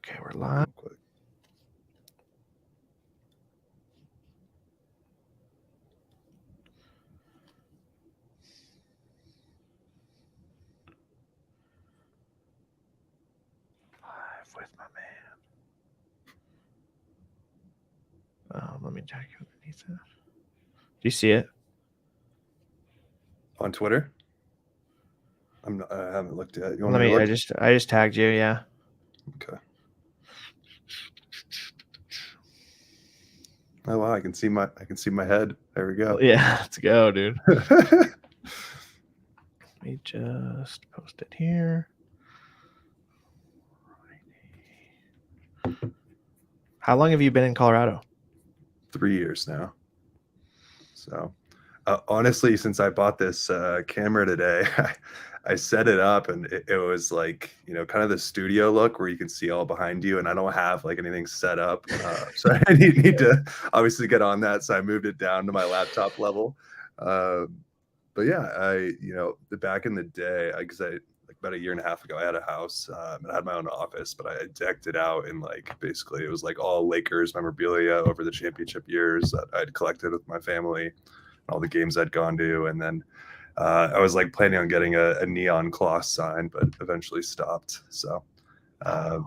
Okay, we're live. Quick. Live with my man. Let me check underneath that. Do you see it On Twitter? I haven't looked yet. You want Let me me. to look? I just tagged you. Yeah. Okay. Oh wow, I can see my head. There we go. Yeah. Let's go, dude. Let me just post it here. How long have you been in Colorado? 3 years now. So, honestly, since I bought this camera today, I set it up and it was like, kind of the studio look where you can see all behind you, and I don't have like anything set up. So I need to obviously get on that. So I moved it down to my laptop level. But yeah, back in the day, because like about a year and a half ago, I had a house and I had my own office, but I decked it out in like basically it was like all Lakers memorabilia over the championship years that I'd collected with my family, all the games I'd gone to, and then I was like planning on getting a neon cloth sign, but eventually stopped. So, I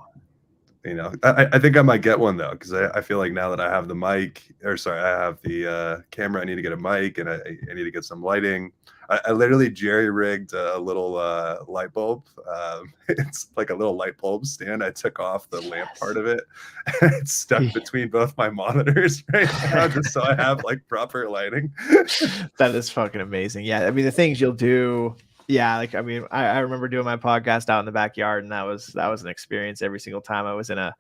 think I might get one though, because I feel like now that I have the I have the camera, I need to get a mic and I need to get some lighting. I literally jerry rigged a little light bulb. It's like a little light bulb stand. I took off the lamp part of it. And it's stuck between both my monitors right now, just so I have like proper lighting. That is fucking amazing. Yeah, I mean the things you'll do. Yeah, like I mean, I remember doing my podcast out in the backyard, and that was an experience every single time. I was in a,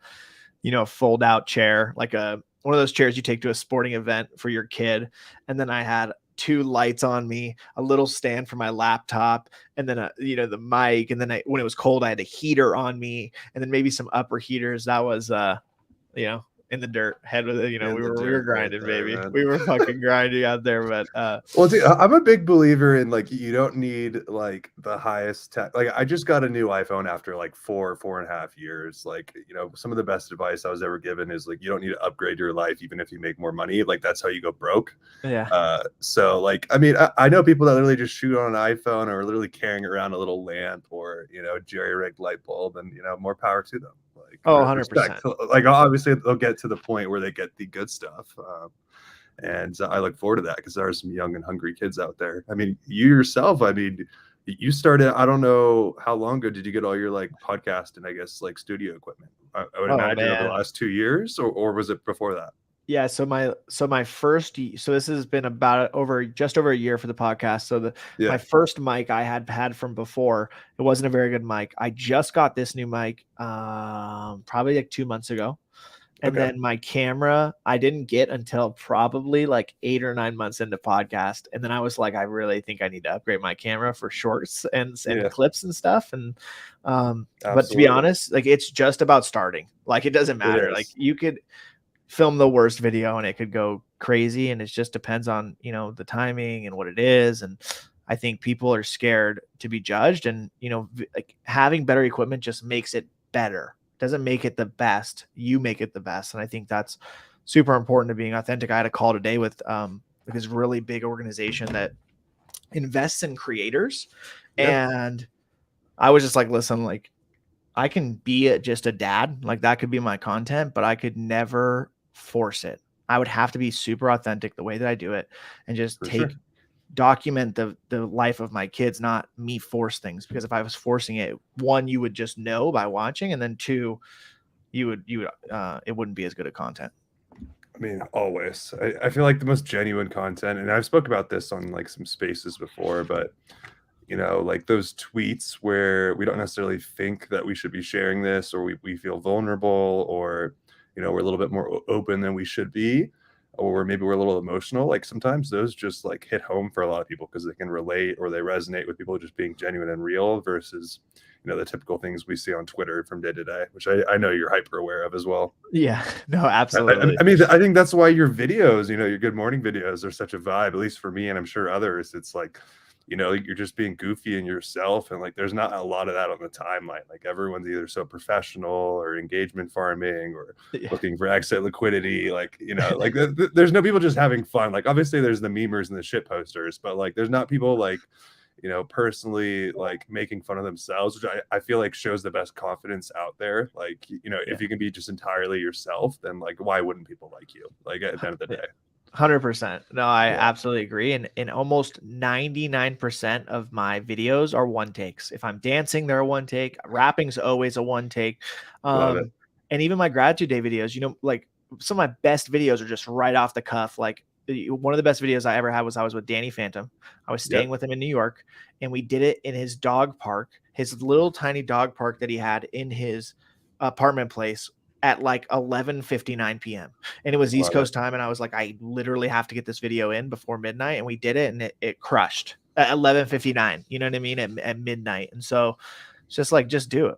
fold out chair, like one of those chairs you take to a sporting event for your kid, and then I had 2 lights on me, a little stand for my laptop, and then the mic, and then when it was cold, I had a heater on me, and then maybe some upper heaters. That was in the dirt, head with it. We were grinding, right there, baby. Man. We were fucking grinding out there. But well, dude, I'm a big believer in like you don't need like the highest tech. Like I just got a new iPhone after like 4.5 years. Like some of the best advice I was ever given is like you don't need to upgrade your life even if you make more money. Like that's how you go broke. Yeah. So like I mean I know people that literally just shoot on an iPhone or literally carrying around a little lamp or jerry rigged light bulb, and more power to them. Like, 100%. Like obviously they'll get to the point where they get the good stuff, and I look forward to that because there are some young and hungry kids out there. I mean, you yourself, you started, I don't know how long ago did you get all your like podcast and I guess like studio equipment? I would imagine over the last 2 years, or was it before that? Yeah, so this has been about just over a year for the podcast. So my first mic I had from before, it wasn't a very good mic. I just got this new mic probably like 2 months ago. And then my camera I didn't get until probably like 8 or 9 months into podcast. And then I was like, I really think I need to upgrade my camera for shorts and clips and stuff. And but to be honest, like it's just about starting. Like it doesn't matter. Like you could film the worst video and it could go crazy, and it just depends on the timing and what it is. And I think people are scared to be judged, and like having better equipment just makes it better. Doesn't make it the best, you make it the best. And I think that's super important to being authentic. I had a call today with this really big organization that invests in creators, and I was just like, listen, like I can be just a dad, like that could be my content, but I could never force it. I would have to be super authentic the way that I do it, and just document the life of my kids, not me force things. Because if I was forcing it, 1, you would just know by watching, and then 2, you would it wouldn't be as good a content. I mean, always. I feel like the most genuine content, and I've spoke about this on like some spaces before, but like those tweets where we don't necessarily think that we should be sharing this, or we feel vulnerable, or we're a little bit more open than we should be, or maybe we're a little emotional. Like sometimes those just like hit home for a lot of people because they can relate or they resonate with people just being genuine and real versus the typical things we see on Twitter from day to day, which I know you're hyper aware of as well. Yeah, no, absolutely. I mean, I think that's why your videos, your Good Morning videos are such a vibe, at least for me, and I'm sure others. It's like you know, you're just being goofy in yourself. And like, there's not a lot of that on the timeline. Like everyone's either so professional or engagement farming or looking for exit liquidity. Like, you know, like there's no people just having fun. Like obviously there's the memers and the shit posters, but like, there's not people like, you know, personally like making fun of themselves, which I feel like shows the best confidence out there. Like, you know, if you can be just entirely yourself, then like, why wouldn't people like you? Like at the end of the day. 100%. No, I absolutely agree. And almost 99% of my videos are one takes. If I'm dancing, they're a one take. Rapping's always a one take. Love it. And even my gratitude day videos, you know, like some of my best videos are just right off the cuff. Like one of the best videos I ever had was I was with Danny Phantom. I was staying with him in New York, and we did it in his dog park, his little tiny dog park that he had in his apartment place at like 11:59 p.m. and it was East Coast time. And I was like, I literally have to get this video in before midnight. And we did it, and it crushed at 11:59, you know what I mean? At midnight. And so it's just like, just do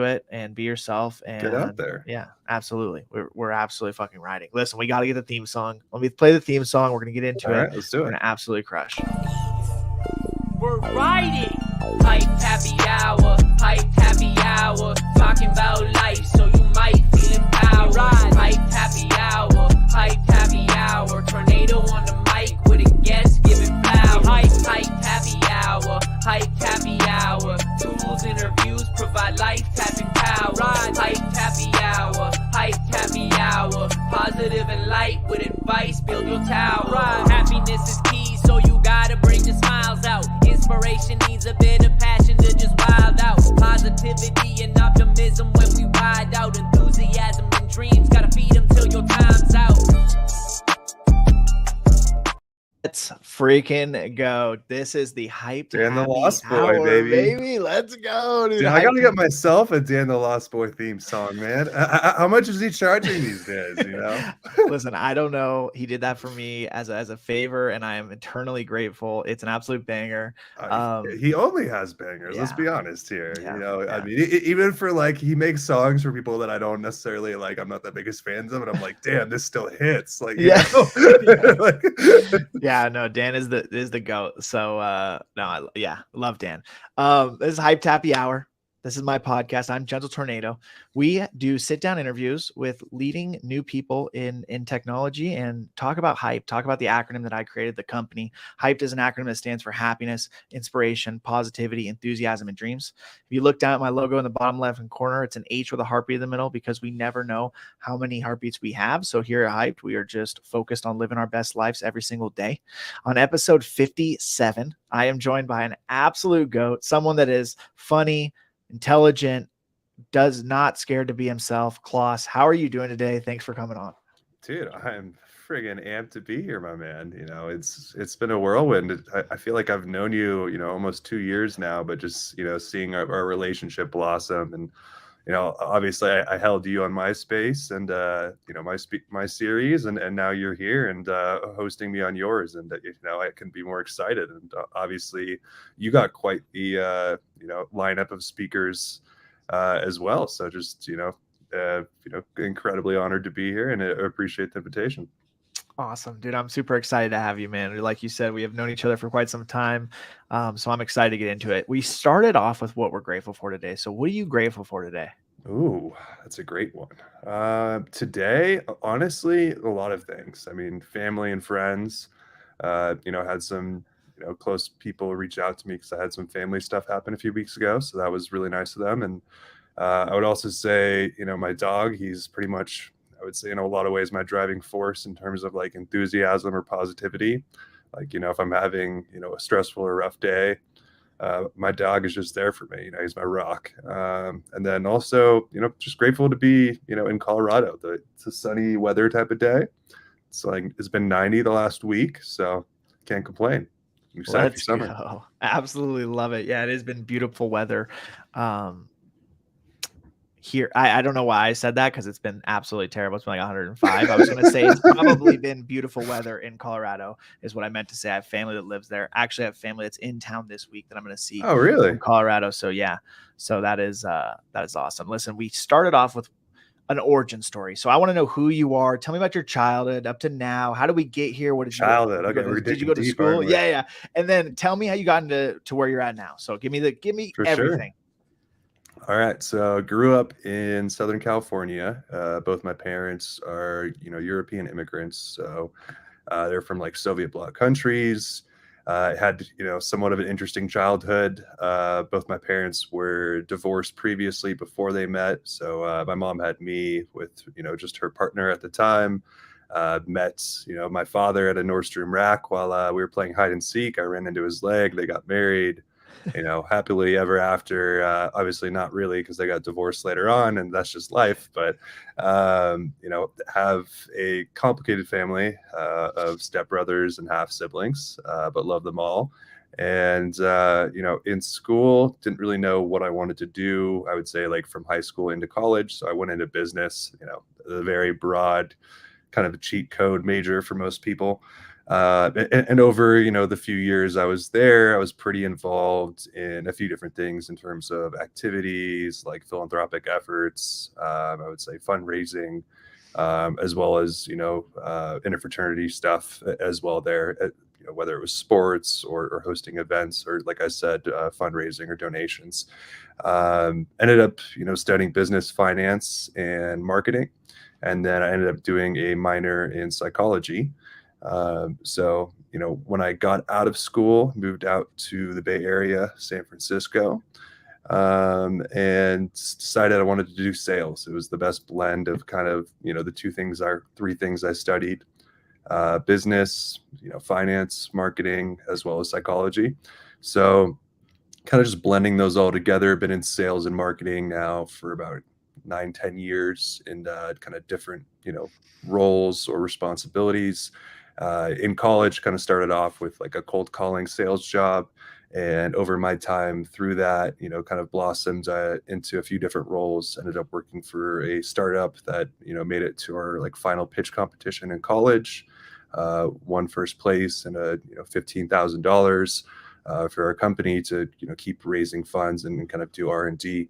it and be yourself and get out there. Yeah, absolutely. We're absolutely fucking riding. Listen, we got to get the theme song. Let me play the theme song. We're going to get into it. Let's do it. We're going to absolutely crush. We're riding. Hype happy hour, talking about life, so you might feel empowered. Hype happy hour, tornado on the mic with a guest giving flowers. Hype happy hour, tools, interviews, provide life tapping power. Hype happy hour, positive and light with advice, build your tower. Happiness is key, so you gotta bring your smiles out. Inspiration needs a bit of passion to just wild out. Positivity and optimism when we ride out. Enthusiasm and dreams, gotta feed them till your time's out. Let's freaking go. This is the Hyped Dan the Lost Boy, hour, baby. Let's go, dude. Dude, I gotta get myself a Dan the Lost Boy theme song, man. How much is he charging these days, you know? Listen, I don't know. He did that for me as a favor, and I am eternally grateful. It's an absolute banger. He only has bangers. Let's be honest here. You know, I mean, even for like, he makes songs for people that I don't necessarily like. I'm not the biggest fans of, and I'm like, damn, this still hits. Like, you know? Like, yeah, no, Dan is the GOAT. So love Dan. This is Hype Happy Hour. This is my podcast. I'm Gentle Tornado. We do sit-down interviews with leading new people in technology and talk about Hype, talk about the acronym that I created, the company. Hyped is an acronym that stands for happiness, inspiration, positivity, enthusiasm, and dreams. If you look down at my logo in the bottom left-hand corner, it's an H with a heartbeat in the middle because we never know how many heartbeats we have. So here at Hyped, we are just focused on living our best lives every single day. On episode 57, I am joined by an absolute GOAT, someone that is funny, intelligent, does not scared to be himself. Klaus, how are you doing today? Thanks for coming on. Dude, I'm friggin' amped to be here, my man. You know, it's been a whirlwind. I feel like I've known you, you know, almost 2 years now, but just, you know, seeing our relationship blossom. And, you know, obviously I held you on MySpace and, you know, my series, and now you're here and hosting me on yours. And, you know, I can be more excited. And obviously you got quite the, you know, lineup of speakers as well. So just, you know, incredibly honored to be here, and I appreciate the invitation. Awesome, dude. I'm super excited to have you, man. Like you said, we have known each other for quite some time. So I'm excited to get into it. We started off with what we're grateful for today. So what are you grateful for today? Ooh, that's a great one. Today, honestly, a lot of things. I mean, family and friends, you know, had some, you know, close people reach out to me because I had some family stuff happen a few weeks ago. So that was really nice of them. And I would also say, you know, my dog, he's pretty much, I would say in a lot of ways, my driving force in terms of like enthusiasm or positivity. Like, you know, if I'm having, you know, a stressful or rough day, my dog is just there for me. You know, he's my rock. And then also, you know, just grateful to be, you know, in Colorado. It's a sunny weather type of day. It's like, it's been 90 the last week, so can't complain. I'm excited for summer. Go. Absolutely love it. Yeah, it has been beautiful weather. Here, I don't know why I said that because it's been absolutely terrible. It's been like 105. I was going to say it's probably been beautiful weather in Colorado is what I meant to say. I have family that lives there. Actually, I have family that's in town this week that I'm going to see. Oh, really? In Colorado. So yeah, so that is awesome. Listen, we started off with an origin story. So I want to know who you are. Tell me about your childhood up to now. How did we get here? What did you Childhood. Okay, we're did you digging go to deep, school? aren't we? Yeah. And then tell me how you got to where you're at now. So give me For everything. Sure. All right. So grew up in Southern California. Both my parents are, European immigrants. So they're from like Soviet bloc countries. Had, somewhat of an interesting childhood. Both my parents were divorced previously before they met. So my mom had me with, just her partner at the time. Met, my father at a Nordstrom rack while we were playing hide and seek. I ran into his leg. They got married, happily ever after. Obviously not really, because they got divorced later on, and that's just life. But have a complicated family of stepbrothers and half siblings, but love them all. And in school, didn't really know what I wanted to do. I would say like from high school into college. So I went into business. A very broad kind of a cheat code major for most people. And over, the few years I was there, I was pretty involved in a few different things in terms of activities like philanthropic efforts, I would say fundraising, as well as, interfraternity stuff as well there, whether it was sports or hosting events or, like I said, fundraising or donations. Ended up, studying business, finance, and marketing. And then I ended up doing a minor in psychology. So, when I got out of school, moved out to the Bay Area, San Francisco, and decided I wanted to do sales. It was the best blend of kind of, the three things I studied, business, finance, marketing, as well as psychology. So kind of just blending those all together. Been in sales and marketing now for about 9-10 years in kind of different, roles or responsibilities. In college, kind of started off with like a cold calling sales job. And over my time through that, kind of blossomed into a few different roles. Ended up working for a startup that, made it to our like final pitch competition in college. Won first place and $15,000 for our company to, keep raising funds and kind of do R&D.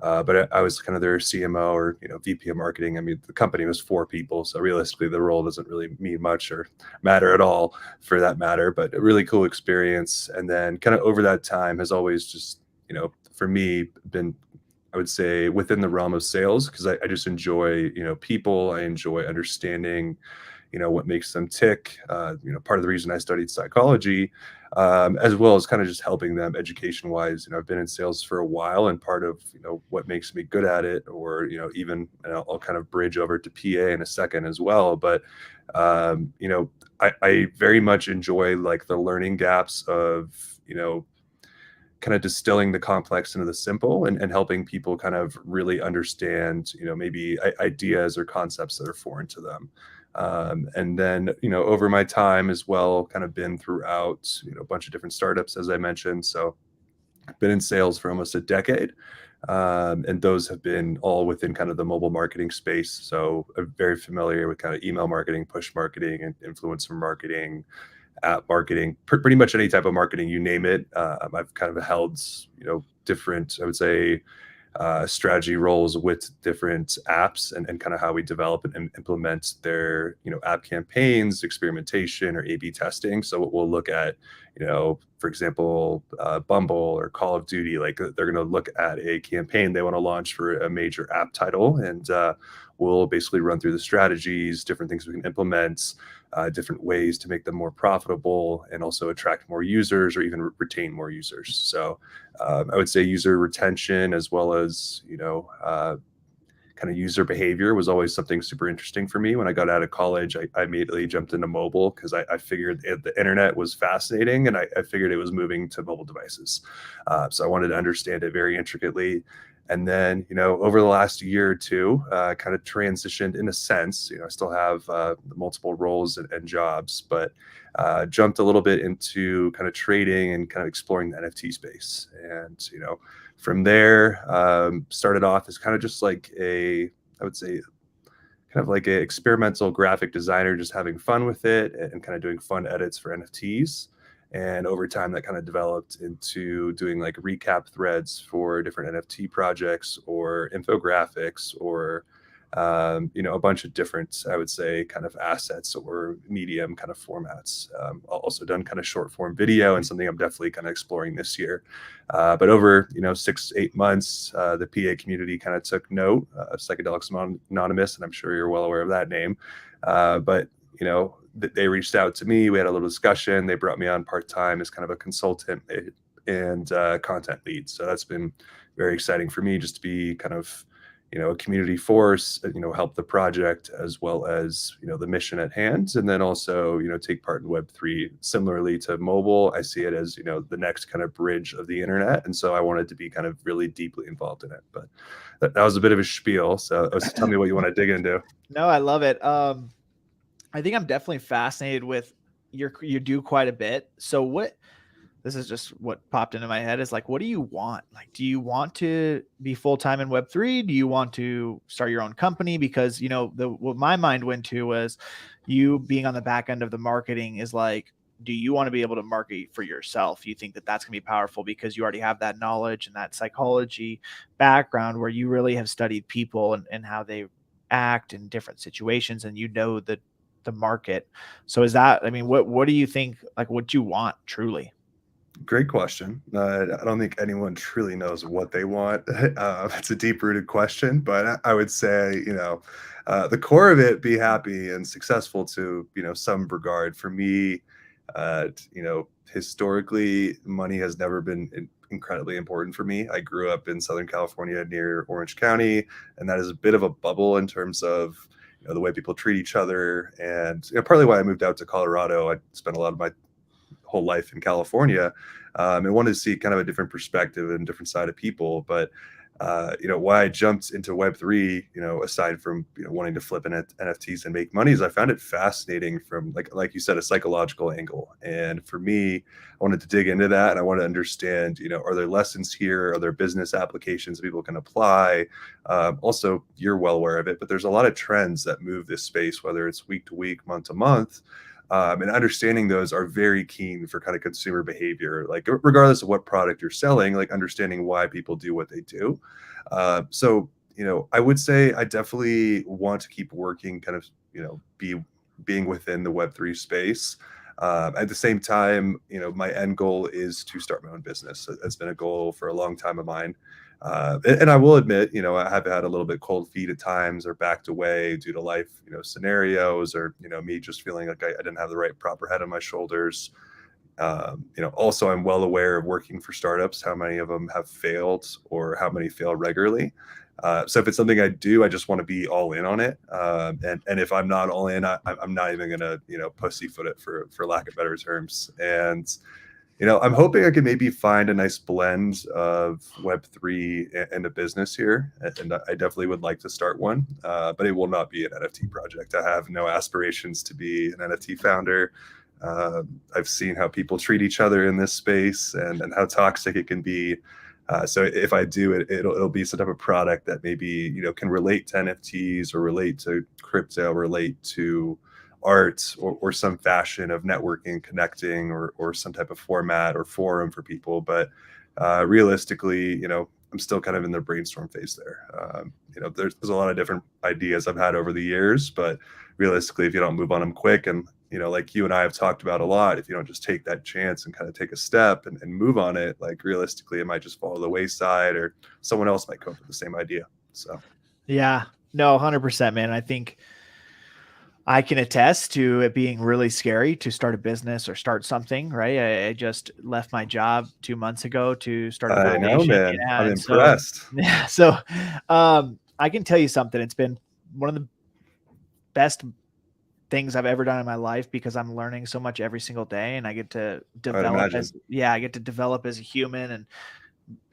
But I was kind of their CMO or, VP of marketing. I mean, the company was 4 people. So realistically, the role doesn't really mean much or matter at all for that matter, but a really cool experience. And then kind of over that time has always just, for me been, I would say, within the realm of sales, because I just enjoy, people. I enjoy understanding, what makes them tick. Part of the reason I studied psychology, as well as kind of just helping them education wise. I've been in sales for a while, and part of, what makes me good at it, or, even, and I'll kind of bridge over to PA in a second as well. But, I very much enjoy like the learning gaps of, kind of distilling the complex into the simple and helping people kind of really understand, maybe ideas or concepts that are foreign to them. And then, over my time as well, kind of been throughout, a bunch of different startups, as I mentioned. So I've been in sales for almost a decade. And those have been all within kind of the mobile marketing space. So I'm very familiar with kind of email marketing, push marketing, and influencer marketing, app marketing, pretty much any type of marketing, you name it. I've kind of held, different, I would say, strategy roles with different apps and kind of how we develop and implement their, app campaigns, experimentation or A/B testing. So we'll look at, for example, Bumble or Call of Duty, like they're going to look at a campaign they want to launch for a major app title. And we'll basically run through the strategies, different things we can implement, different ways to make them more profitable and also attract more users or even retain more users. So I would say user retention as well as, kind of user behavior was always something super interesting for me. When I got out of college, I immediately jumped into mobile because I figured the internet was fascinating, and I figured it was moving to mobile devices. So I wanted to understand it very intricately. And then, over the last year or two, kind of transitioned in a sense. I still have multiple roles and jobs, but jumped a little bit into kind of trading and kind of exploring the NFT space. And, from there, started off as kind of just like I would say, kind of like an experimental graphic designer, just having fun with it and kind of doing fun edits for NFTs. And over time, that kind of developed into doing like recap threads for different NFT projects or infographics or a bunch of different, I would say, kind of assets or medium kind of formats. Also done kind of short form video, and something I'm definitely kind of exploring this year. But over 6-8 months, the PA community kind of took note. Psychedelics Anonymous, and I'm sure you're well aware of that name. But they reached out to me. We had a little discussion. They brought me on part-time as kind of a consultant and content lead. So that's been very exciting for me, just to be kind of a community force, help the project as well as, the mission at hand. And then also, take part in Web3. Similarly to mobile, I see it as, the next kind of bridge of the internet. And so I wanted to be kind of really deeply involved in it. But that was a bit of a spiel. So tell me what you want to dig into. No, I love it. I think I'm definitely fascinated with you do quite a bit. So this is just what popped into my head is like, what do you want? Like, do you want to be full-time in Web3? Do you want to start your own company? Because, what my mind went to was you being on the back end of the marketing is like, do you want to be able to market for yourself? You think that that's going to be powerful because you already have that knowledge and that psychology background where you really have studied people and how they act in different situations, and the market. So is that, what do you think, like what you want truly? Great question. I don't think anyone truly knows what they want. It's a deep-rooted question, but I would say, the core of it, be happy and successful to, some regard. For me, historically, money has never been incredibly important for me. I grew up in Southern California near Orange County, and that is a bit of a bubble in terms of, the way people treat each other. And partly why I moved out to Colorado. I spent a lot of my whole life in California, and wanted to see kind of a different perspective and different side of people. But why I jumped into Web3, aside from wanting to flip NFTs and make money, is I found it fascinating from like you said, a psychological angle. And for me, I wanted to dig into that, and I wanted to understand, are there lessons here? Are there business applications people can apply? Also, you're well aware of it, but there's a lot of trends that move this space, whether it's week to week, month to month. And understanding those are very keen for kind of consumer behavior, like regardless of what product you're selling, like understanding why people do what they do. So, I would say I definitely want to keep working, kind of, being within the Web3 space. At the same time, my end goal is to start my own business. That's been a goal for a long time of mine. And I will admit, I have had a little bit cold feet at times, or backed away due to life, scenarios, or, me just feeling like I didn't have the right proper head on my shoulders. Also, I'm well aware of working for startups, how many of them have failed or how many fail regularly. So if it's something I do, I just want to be all in on it. And if I'm not all in, I'm not even going to, pussyfoot it for lack of better terms. And I'm hoping I can maybe find a nice blend of Web3 and a business here. And I definitely would like to start one, but it will not be an NFT project. I have no aspirations to be an NFT founder. I've seen how people treat each other in this space and how toxic it can be. So if I do it, it'll be some type of product that maybe, can relate to NFTs or relate to crypto, relate to art or some fashion of networking, connecting, or some type of format or forum for people. But realistically, I'm still kind of in the brainstorm phase there. There's a lot of different ideas I've had over the years, but realistically, if you don't move on them quick, and like you and I have talked about a lot, if you don't just take that chance and kind of take a step and move on it, like realistically, it might just fall to the wayside, or someone else might come up with the same idea. So yeah, no, 100%, man. I think I can attest to it being really scary to start a business or start something, right? I just left my job 2 months ago to start a foundation. I know, man. Yeah, I'm impressed. So I can tell you something. It's been one of the best things I've ever done in my life, because I'm learning so much every single day, and I get to develop as a human and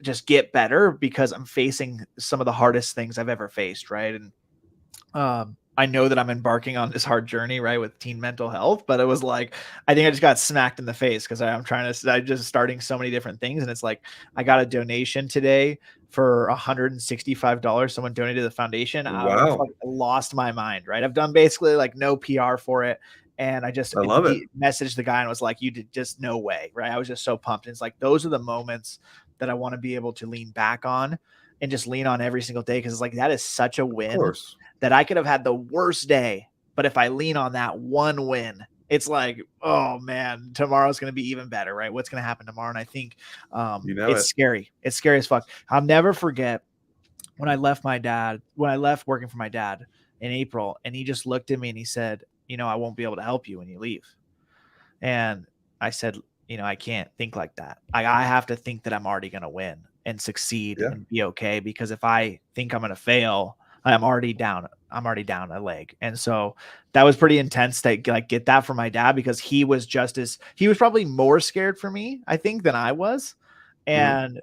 just get better, because I'm facing some of the hardest things I've ever faced. Right. And, I know that I'm embarking on this hard journey, right, with teen mental health, but it was like, I think I just got smacked in the face, because I'm just starting so many different things. And it's like, I got a donation today for $165. Someone donated to the foundation. Wow. I lost my mind, right? I've done basically like no PR for it. And I love it. Messaged the guy and was like, you did just no way, right? I was just so pumped. And it's like, those are the moments that I want to be able to lean back on and just lean on every single day. Cause it's like, that is such a win. that I could have had the worst day, but if I lean on that one win, it's like, oh man, tomorrow's going to be even better, right? What's going to happen tomorrow? And I think it's scary. It's scary as fuck. I'll never forget when I left working for my dad in April, and he just looked at me and he said, I won't be able to help you when you leave. And I said, I can't think like that. I have to think that I'm already going to win and succeed and be okay. Because if I think I'm going to fail, I'm already down a leg. And so that was pretty intense to get that from my dad, because he was probably more scared for me, I think, than I was. And,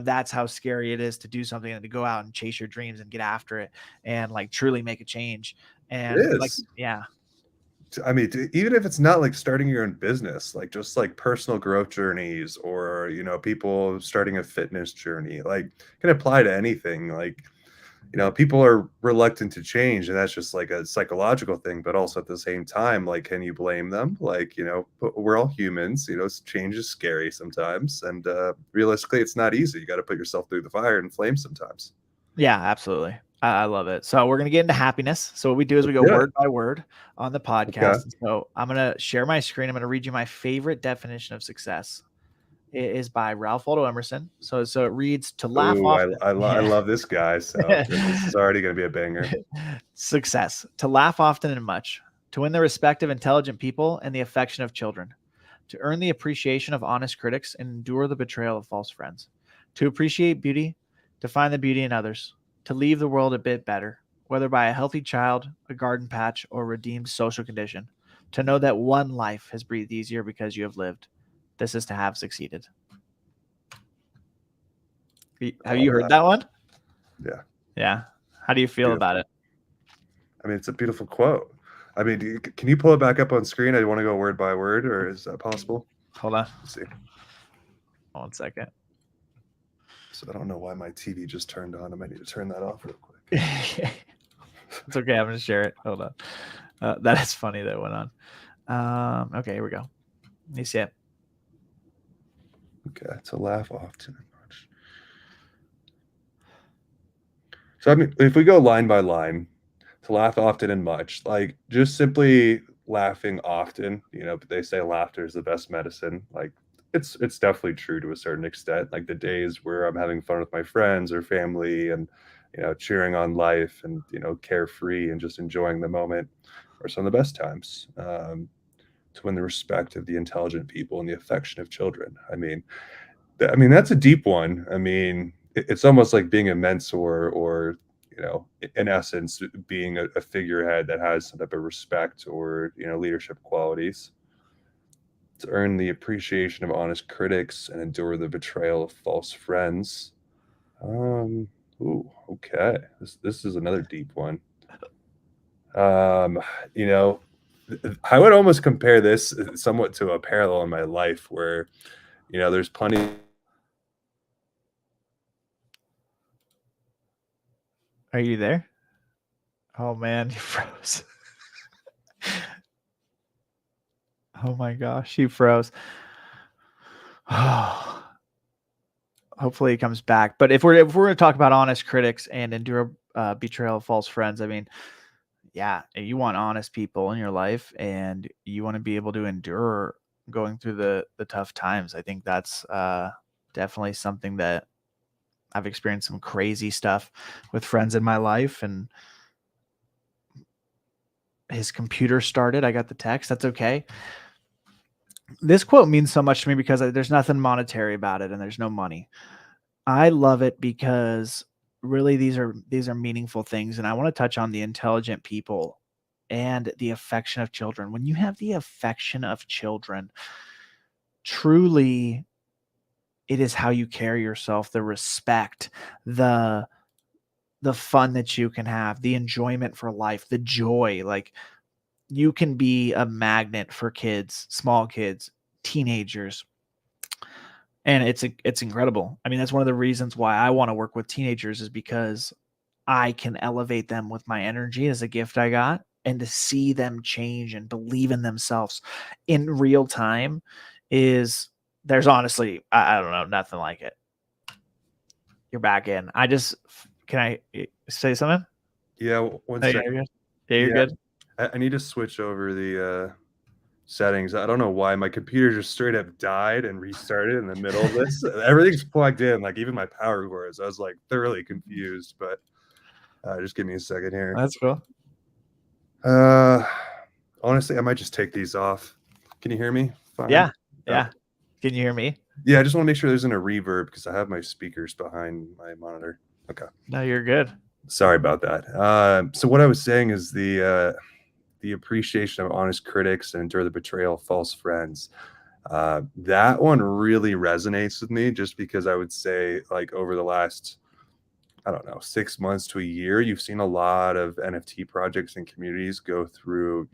that's how scary it is to do something and to go out and chase your dreams and get after it and truly make a change. And I mean, even if it's not starting your own business, just personal growth journeys, or, people starting a fitness journey, can apply to anything. People are reluctant to change, and that's just a psychological thing, but also at the same time, can you blame them? We're all humans, change is scary sometimes. And realistically, it's not easy. You got to put yourself through the fire and flames sometimes. Yeah, absolutely. I love it. So we're going to get into happiness. So what we do is we go word by word on the podcast. Okay. So I'm going to share my screen. I'm going to read you my favorite definition of success. It is by Ralph Waldo Emerson. So it reads, to laugh often. I love this guy. So this is already going to be a banger. Success, to laugh often and much, to win the respect of intelligent people and the affection of children, to earn the appreciation of honest critics and endure the betrayal of false friends, to appreciate beauty, to find the beauty in others, to leave the world a bit better, whether by a healthy child, a garden patch, or redeemed social condition, to know that one life has breathed easier because you have lived. This is to have succeeded. Have you heard that one? Yeah. Yeah. How do you feel about it? I mean, it's a beautiful quote. I mean, can you pull it back up on screen? I want to go word by word, or is that possible? Hold on. Let's see. 1 second. So I don't know why my TV just turned on. I might need to turn that off real quick. It's okay. I'm going to share it. Hold on. That is funny that went on. Okay, here we go. Let me see it. Okay, to laugh often and much. So I mean, if we go line by line, to laugh often and much, just simply laughing often, they say laughter is the best medicine. It's definitely true to a certain extent. The days where I'm having fun with my friends or family and, cheering on life and, carefree and just enjoying the moment are some of the best times. To win the respect of the intelligent people and the affection of children. I mean, that's a deep one. I mean, it's almost like being a mentor, or, in essence, being a figurehead that has some type of respect or, leadership qualities. To earn the appreciation of honest critics and endure the betrayal of false friends. Okay. This is another deep one. I would almost compare this somewhat to a parallel in my life where, there's plenty. Are you there? Oh man, you froze. Oh my gosh, you froze. Oh. Hopefully he comes back. But if we're going to talk about honest critics and endure betrayal of false friends, I mean, yeah, you want honest people in your life, and you want to be able to endure going through the tough times. I think that's definitely something that I've experienced some crazy stuff with friends in my life, and his computer started. I got the text. That's okay. This quote means so much to me because there's nothing monetary about it, and there's no money. I love it because really these are meaningful things, and I want to touch on the intelligent people and the affection of children. When you have the affection of children, truly it is how you carry yourself, the respect, the fun that you can have, the enjoyment for life, the joy. You can be a magnet for kids, small kids, teenagers. And it's incredible. I mean, that's one of the reasons why I want to work with teenagers, is because I can elevate them with my energy as a gift I got, and to see them change and believe in themselves in real time there's honestly, I don't know, nothing like it. You're back in. Can I say something? Yeah, one Oh, second. you're good. I need to switch over the settings. I don't know why my computer just straight up died and restarted in the middle of this. Everything's plugged in, like even my power cords. I was like thoroughly confused, but just give me a second here. That's cool. Honestly, I might just take these off. Can you hear me? Fine. Yeah. Yeah. Can you hear me? Yeah, I just want to make sure there isn't a reverb because I have my speakers behind my monitor. Okay. No, you're good. Sorry about that. So what I was saying is the appreciation of honest critics and endure the betrayal of false friends. That one really resonates with me just because I would say like over the last, I don't know, 6 months to a year, you've seen a lot of NFT projects and communities go through,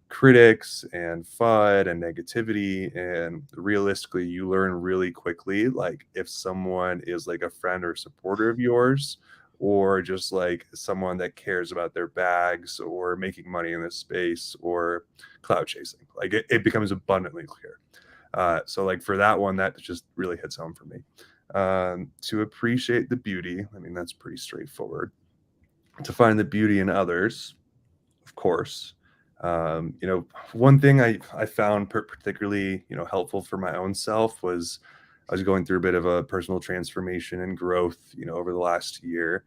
critics and FUD and negativity. And realistically, you learn really quickly, like if someone is like a friend or supporter of yours, or just like someone that cares about their bags or making money in this space or cloud chasing. Like it becomes abundantly clear. So like for that one, that just really hits home for me. To appreciate the beauty, I mean, that's pretty straightforward. To find the beauty in others, of course. One thing I found particularly, helpful for my own self was I was going through a bit of a personal transformation and growth, over the last year.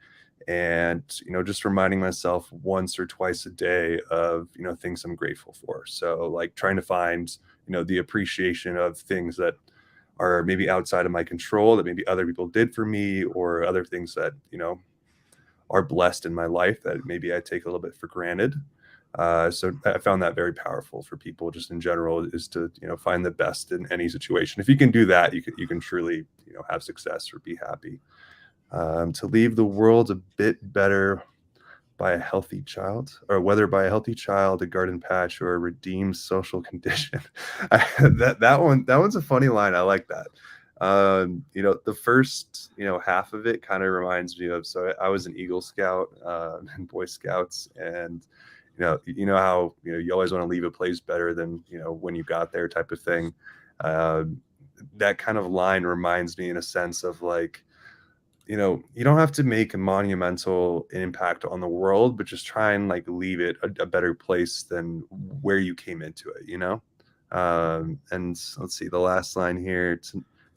And, just reminding myself once or twice a day of, things I'm grateful for. So like trying to find, the appreciation of things that are maybe outside of my control that maybe other people did for me, or other things that, are blessed in my life that maybe I take a little bit for granted. So I found that very powerful for people just in general, is to, find the best in any situation. If you can do that, you can truly, have success or be happy. To leave the world a bit better by a healthy child, or whether by a healthy child, a garden patch, or a redeemed social condition. That one's a funny line. I like that. The first, half of it kind of reminds me of, so I was an Eagle Scout and Boy Scouts, and you know how you always want to leave a place better than when you got there, type of thing. That kind of line reminds me in a sense of like, you don't have to make a monumental impact on the world, but just try and like leave it a better place than where you came into it, and let's see the last line here,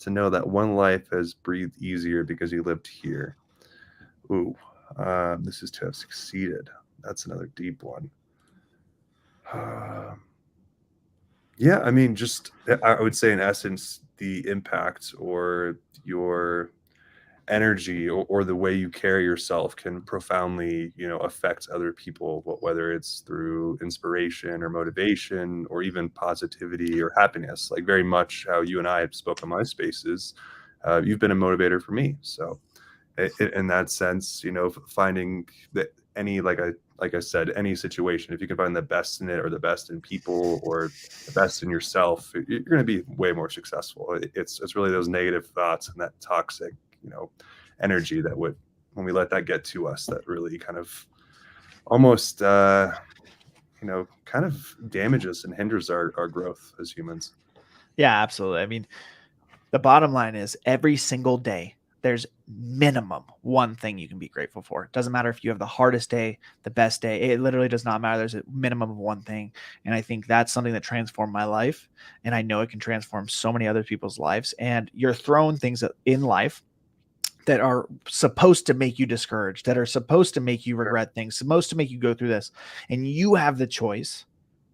to know that one life has breathed easier because you lived here. Ooh, this is to have succeeded. That's another deep one. Yeah, I mean, just I would say in essence, the impact or your energy or the way you carry yourself can profoundly, affect other people, whether it's through inspiration or motivation or even positivity or happiness. Like very much how you and I have spoken on my spaces. You've been a motivator for me. So in that sense, finding that any, like I said, any situation, if you can find the best in it, or the best in people, or the best in yourself, you're going to be way more successful. It's really those negative thoughts and that toxic, energy that would, when we let that get to us, that really kind of almost, kind of damages and hinders our growth as humans. Yeah, absolutely. I mean, the bottom line is every single day, there's minimum one thing you can be grateful for. It doesn't matter if you have the hardest day, the best day. It literally does not matter. There's a minimum of one thing. And I think that's something that transformed my life. And I know it can transform so many other people's lives. And you're thrown things in life that are supposed to make you discouraged, that are supposed to make you regret things, supposed to make you go through this. And you have the choice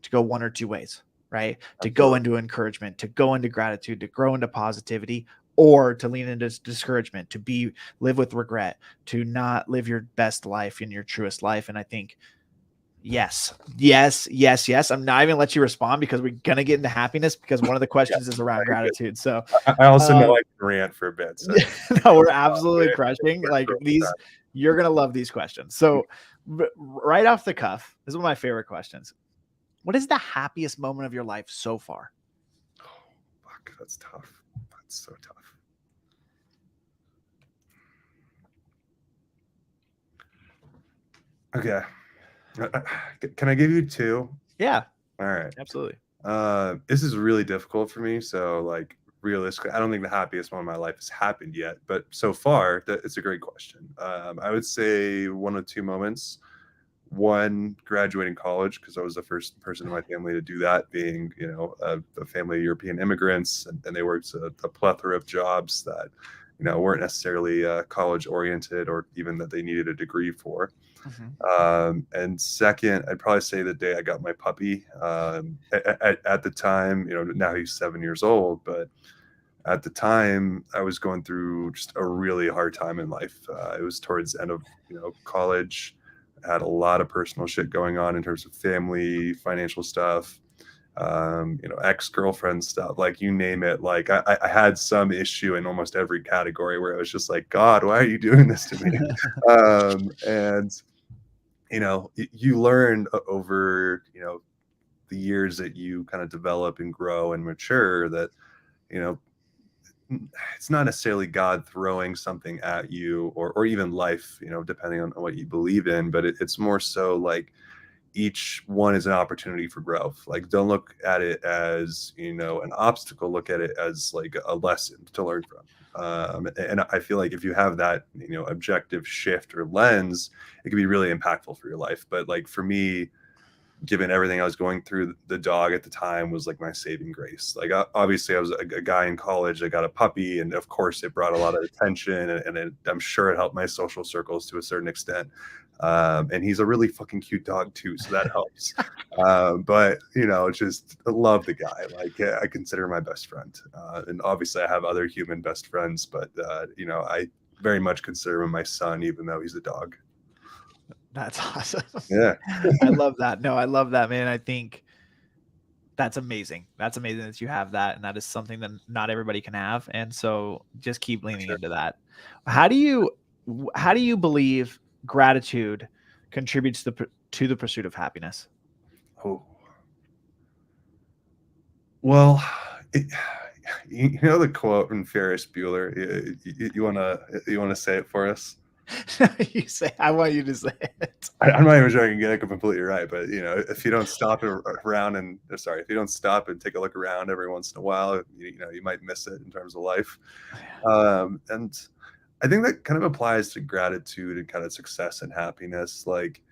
to go one or two ways, right? To go into encouragement, to go into gratitude, to grow into positivity, or to lean into discouragement, to live with regret, to not live your best life in your truest life. And I think, yes. I'm not even let you respond because we're going to get into happiness, because one of the questions is around gratitude. So I also know I can rant for a bit. So. No, we're absolutely crushing. Like these, you're going to love these questions. So right off the cuff, this is one of my favorite questions. What is the happiest moment of your life so far? Oh, fuck, that's tough. That's so tough. Okay. Can I give you two? Yeah. All right. Absolutely. This is really difficult for me. So like realistically, I don't think the happiest moment of my life has happened yet, but so far, it's a great question. I would say one of two moments. One, graduating college, because I was the first person in my family to do that, being, you know, a family of European immigrants, and they worked a plethora of jobs that, you know, weren't necessarily college oriented or even that they needed a degree for. And second, I'd probably say the day I got my puppy. At the time, you know, now he's 7 years old, but at the time I was going through just a really hard time in life. It was towards the end of, you know, college. I had a lot of personal shit going on in terms of family, financial stuff, you know, ex-girlfriend stuff, like you name it. Like I had some issue in almost every category where I was just like, God, why are you doing this to me? And you know, you learn over, you know, the years that you kind of develop and grow and mature that, you know, it's not necessarily God throwing something at you or even life, you know, depending on what you believe in, but it's more so like each one is an opportunity for growth. Like, don't look at it as, you know, an obstacle, look at it as like a lesson to learn from. And I feel like if you have that, you know, objective shift or lens, it can be really impactful for your life. But like for me, given everything I was going through, the dog at the time was like my saving grace. Like obviously I was a guy in college, I got a puppy, and of course it brought a lot of attention, and I'm sure it helped my social circles to a certain extent. And he's a really fucking cute dog too, so that helps. But you know, just love the guy. Like I consider him my best friend, and obviously I have other human best friends, but you know, I very much consider him my son, even though he's a dog. That's awesome. Yeah. I love that. No, I love that, man. I think that's amazing. That's amazing that you have that. And that is something that not everybody can have. And so just keep leaning into that. How do you believe gratitude contributes to the pursuit of happiness? Oh, well, you know the quote from Ferris Bueller. You wanna say it for us? You say, I want you to say it. I'm not even sure I can get it completely right, but you know, if you don't stop if you don't stop and take a look around every once in a while, you know, you might miss it in terms of life. And I think that kind of applies to gratitude and kind of success and happiness. Like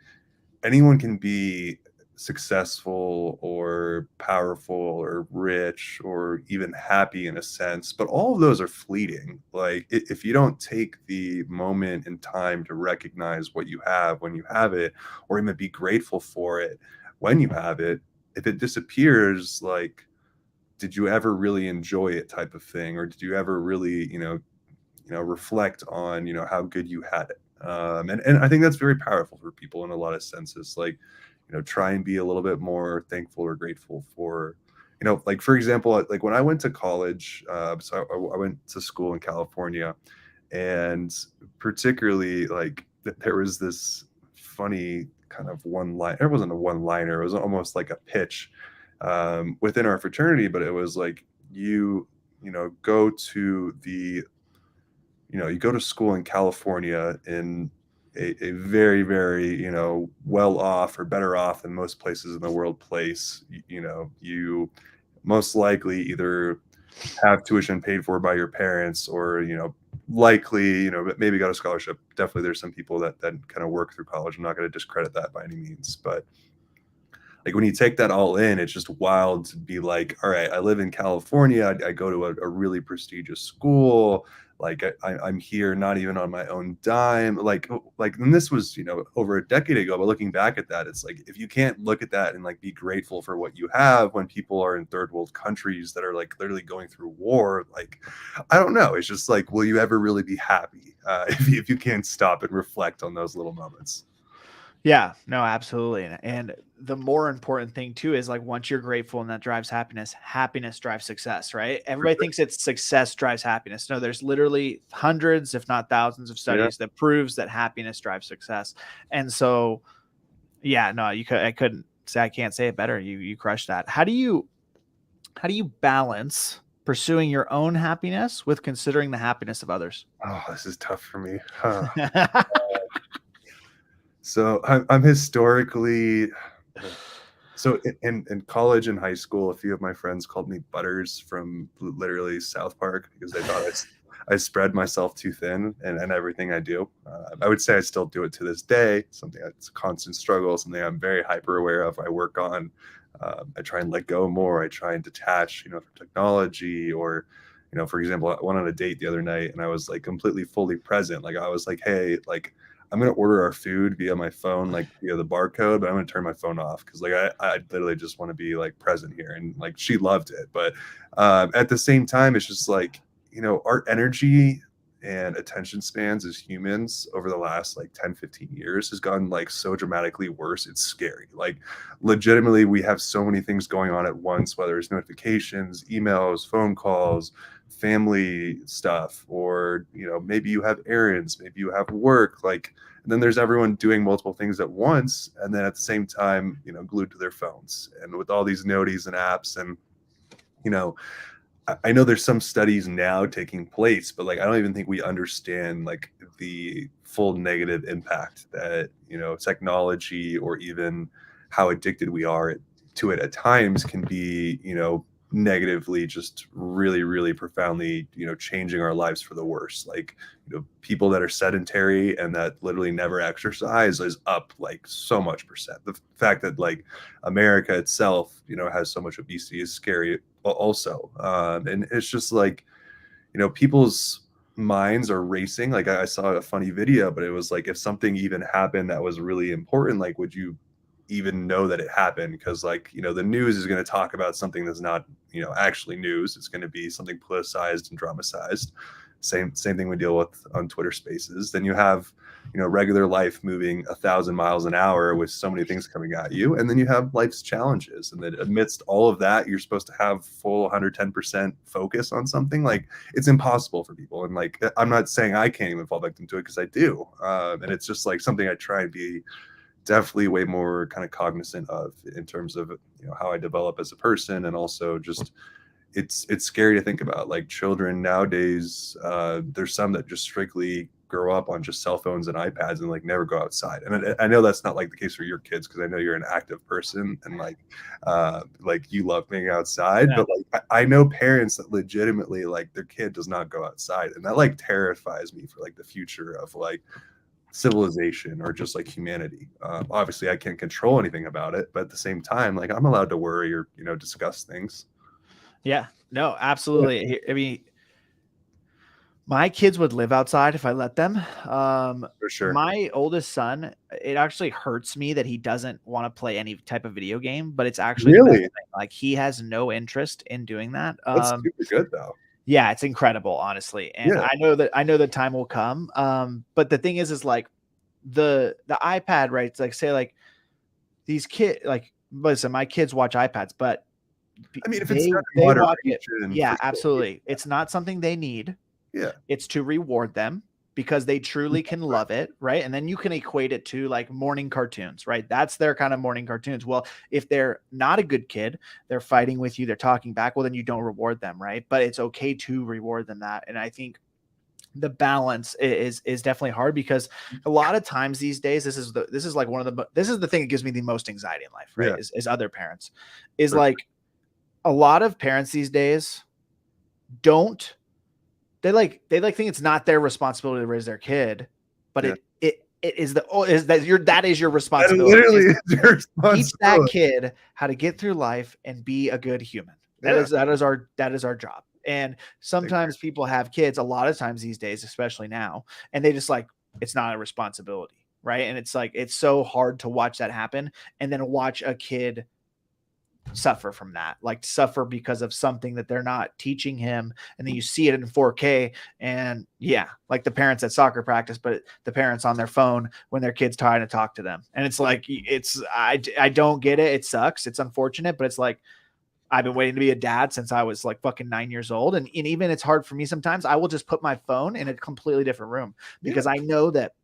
anyone can be successful or powerful or rich or even happy in a sense, but all of those are fleeting. Like if you don't take the moment in time to recognize what you have when you have it, or even be grateful for it when you have it, if it disappears, like, did you ever really enjoy it type of thing? Or did you ever really, you know, reflect on, you know, how good you had it? And I think that's very powerful for people in a lot of senses. Like, you know, try and be a little bit more thankful or grateful for, you know, like for example, like when I went to college, so I went to school in California, and particularly like there was this funny kind of it wasn't a one-liner, it was almost like a pitch within our fraternity, but it was like you go to school in California in a very, very, you know, well off or better off than most places in the world place. You most likely either have tuition paid for by your parents, or, you know, likely, you know, maybe got a scholarship. Definitely there's some people that kind of work through college. I'm not going to discredit that by any means, but like when you take that all in, it's just wild to be like, all right, I live in California. I go to a really prestigious school. Like I'm here, not even on my own dime. Like, and this was, you know, over a decade ago, but looking back at that, it's like, if you can't look at that and like be grateful for what you have when people are in third world countries that are like literally going through war, like, I don't know. It's just like, will you ever really be happy if you can't stop and reflect on those little moments? Yeah, no, absolutely. And the more important thing too is like, once you're grateful and that drives happiness, happiness drives success, right? Everybody thinks it's success drives happiness. No, there's literally hundreds, if not thousands of studies that proves that happiness drives success. And so, yeah, no, I couldn't say, I can't say it better. You crushed that. How do you balance pursuing your own happiness with considering the happiness of others? Oh, this is tough for me. So I'm historically So in college and high school, a few of my friends called me Butters from literally South Park because they thought I spread myself too thin and everything I do. I would say I still do it to this day. Something that's a constant struggle, something I'm very hyper aware of. I work on. I try and let go more. I try and detach, from technology or, for example, I went on a date the other night and I was like completely fully present. Like I was like, hey, like I'm going to order our food via my phone, like via the barcode, but I'm going to turn my phone off. Cause like, I literally just want to be like present here. And like, she loved it. But at the same time, it's just like, our energy and attention spans as humans over the last like 10, 15 years has gotten like so dramatically worse. It's scary. Like legitimately, we have so many things going on at once, whether it's notifications, emails, phone calls, family stuff, or, maybe you have errands, maybe you have work, like, and then there's everyone doing multiple things at once. And then at the same time, glued to their phones and with all these noties and apps and, I know there's some studies now taking place, but like I don't even think we understand like the full negative impact that technology or even how addicted we are to it at times can be, negatively just really, really profoundly, changing our lives for the worse. Like, people that are sedentary and that literally never exercise is up like so much percent. The fact that like America itself, has so much obesity is scary also. And it's just like, people's minds are racing. Like I saw a funny video, but it was like, if something even happened that was really important, like, would you even know that it happened? Because like, the news is going to talk about something that's not, actually news. It's going to be something politicized and dramatized. Same thing we deal with on Twitter Spaces. Then you have, regular life moving 1,000 miles an hour with so many things coming at you. And then you have life's challenges. And then amidst all of that, you're supposed to have full 110% focus on something. Like it's impossible for people. And like, I'm not saying I can't even fall victim to it because I do. And it's just like something I try and be definitely way more kind of cognizant of in terms of how I develop as a person, and also just it's scary to think about. Like children nowadays, there's some that just strictly grow up on just cell phones and iPads and like never go outside. And I know that's not like the case for your kids because I know you're an active person and like you love being outside. Yeah. But like I know parents that legitimately like their kid does not go outside, and that like terrifies me for like the future of like civilization or just like humanity. Obviously I can't control anything about it, but at the same time, like I'm allowed to worry or discuss things. Yeah, no, absolutely. Yeah. I mean, my kids would live outside if I let them. For sure. My oldest son, it actually hurts me that he doesn't want to play any type of video game, but it's actually really like he has no interest in doing that. That's super good though. Yeah, it's incredible, honestly. And yeah. I know that time will come. But the thing is like the iPad, right? It's like, say like these kids, like, listen, my kids watch iPads, but I mean, if they watch it, yeah, absolutely. Sure. It's not something they need. Yeah. It's to reward them because they truly can love it, right? And then you can equate it to like morning cartoons, right? That's their kind of morning cartoons. Well, if they're not a good kid, they're fighting with you, they're talking back, well, then you don't reward them, right? But it's okay to reward them that. And I think the balance is definitely hard because a lot of times these days, this is the thing that gives me the most anxiety in life, right? Yeah. Is other parents is like a lot of parents these days don't, they think it's not their responsibility to raise their kid, but it is that is your responsibility. That literally is your responsibility. Teach that kid how to get through life and be a good human. That is our job. And sometimes people have kids, a lot of times these days, especially now, and they just like, it's not a responsibility, right? And it's like, it's so hard to watch that happen and then watch a kid suffer from that, like suffer because of something that they're not teaching him. And then you see it in 4K and yeah, like the parents at soccer practice, but the parents on their phone when their kid's trying to talk to them. And it's like, I don't get it. It sucks. It's unfortunate, but it's like, I've been waiting to be a dad since I was like fucking 9 years old. And even it's hard for me sometimes. I will just put my phone in a completely different room because I know that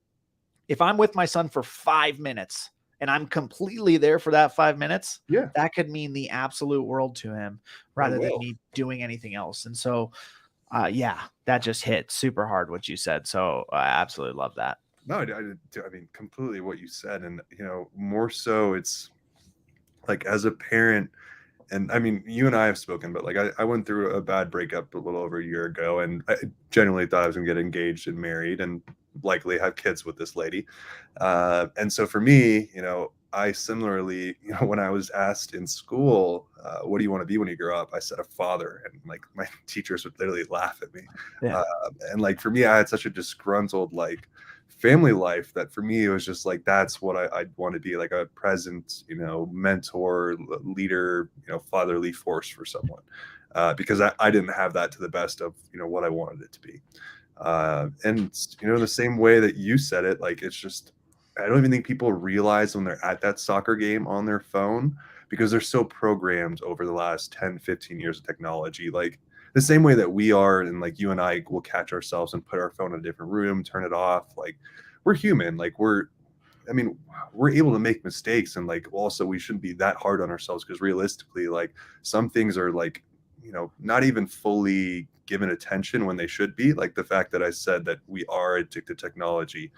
if I'm with my son for 5 minutes and I'm completely there for that 5 minutes, that could mean the absolute world to him rather than me doing anything else. And so, that just hit super hard what you said. So I absolutely love that. No, I mean, completely what you said. And, more so it's like as a parent, and I mean, you and I have spoken, but like I went through a bad breakup a little over a year ago, and I genuinely thought I was gonna get engaged and married and likely have kids with this lady. And so for me, I similarly, when I was asked in school, what do you want to be when you grow up? I said a father, and like my teachers would literally laugh at me. Yeah. And like for me, I had such a disgruntled like family life that for me it was just like that's what I'd want to be, like a present, mentor, leader, fatherly force for someone, because I didn't have that to the best of what I wanted it to be. And the same way that you said it, like it's just I don't even think people realize when they're at that soccer game on their phone, because they're so programmed over the last 10-15 years of technology, like the same way that we are, and like you and I will catch ourselves and put our phone in a different room, turn it off. Like we're human, like we're able to make mistakes, and like also we shouldn't be that hard on ourselves, because realistically, like some things are like not even fully given attention when they should be. Like the fact that I said that we are addicted to technology,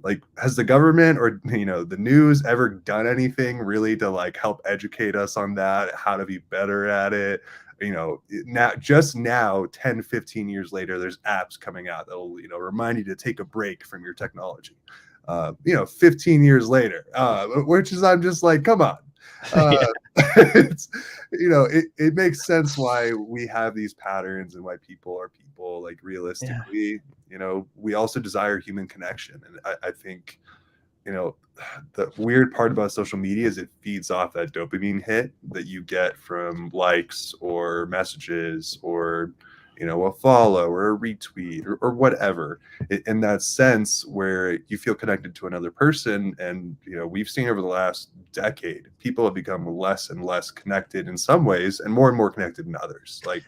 like has the government or the news ever done anything really to like help educate us on that, how to be better at it? Now 10-15 years later, there's apps coming out that'll remind you to take a break from your technology. 15 years later, which is, I'm just like, come on. It's, it makes sense why we have these patterns and why people are people. Like realistically, we also desire human connection, and I think the weird part about social media is it feeds off that dopamine hit that you get from likes or messages or a follow or a retweet or whatever, in that sense where you feel connected to another person. And we've seen over the last decade, people have become less and less connected in some ways and more connected in others. Like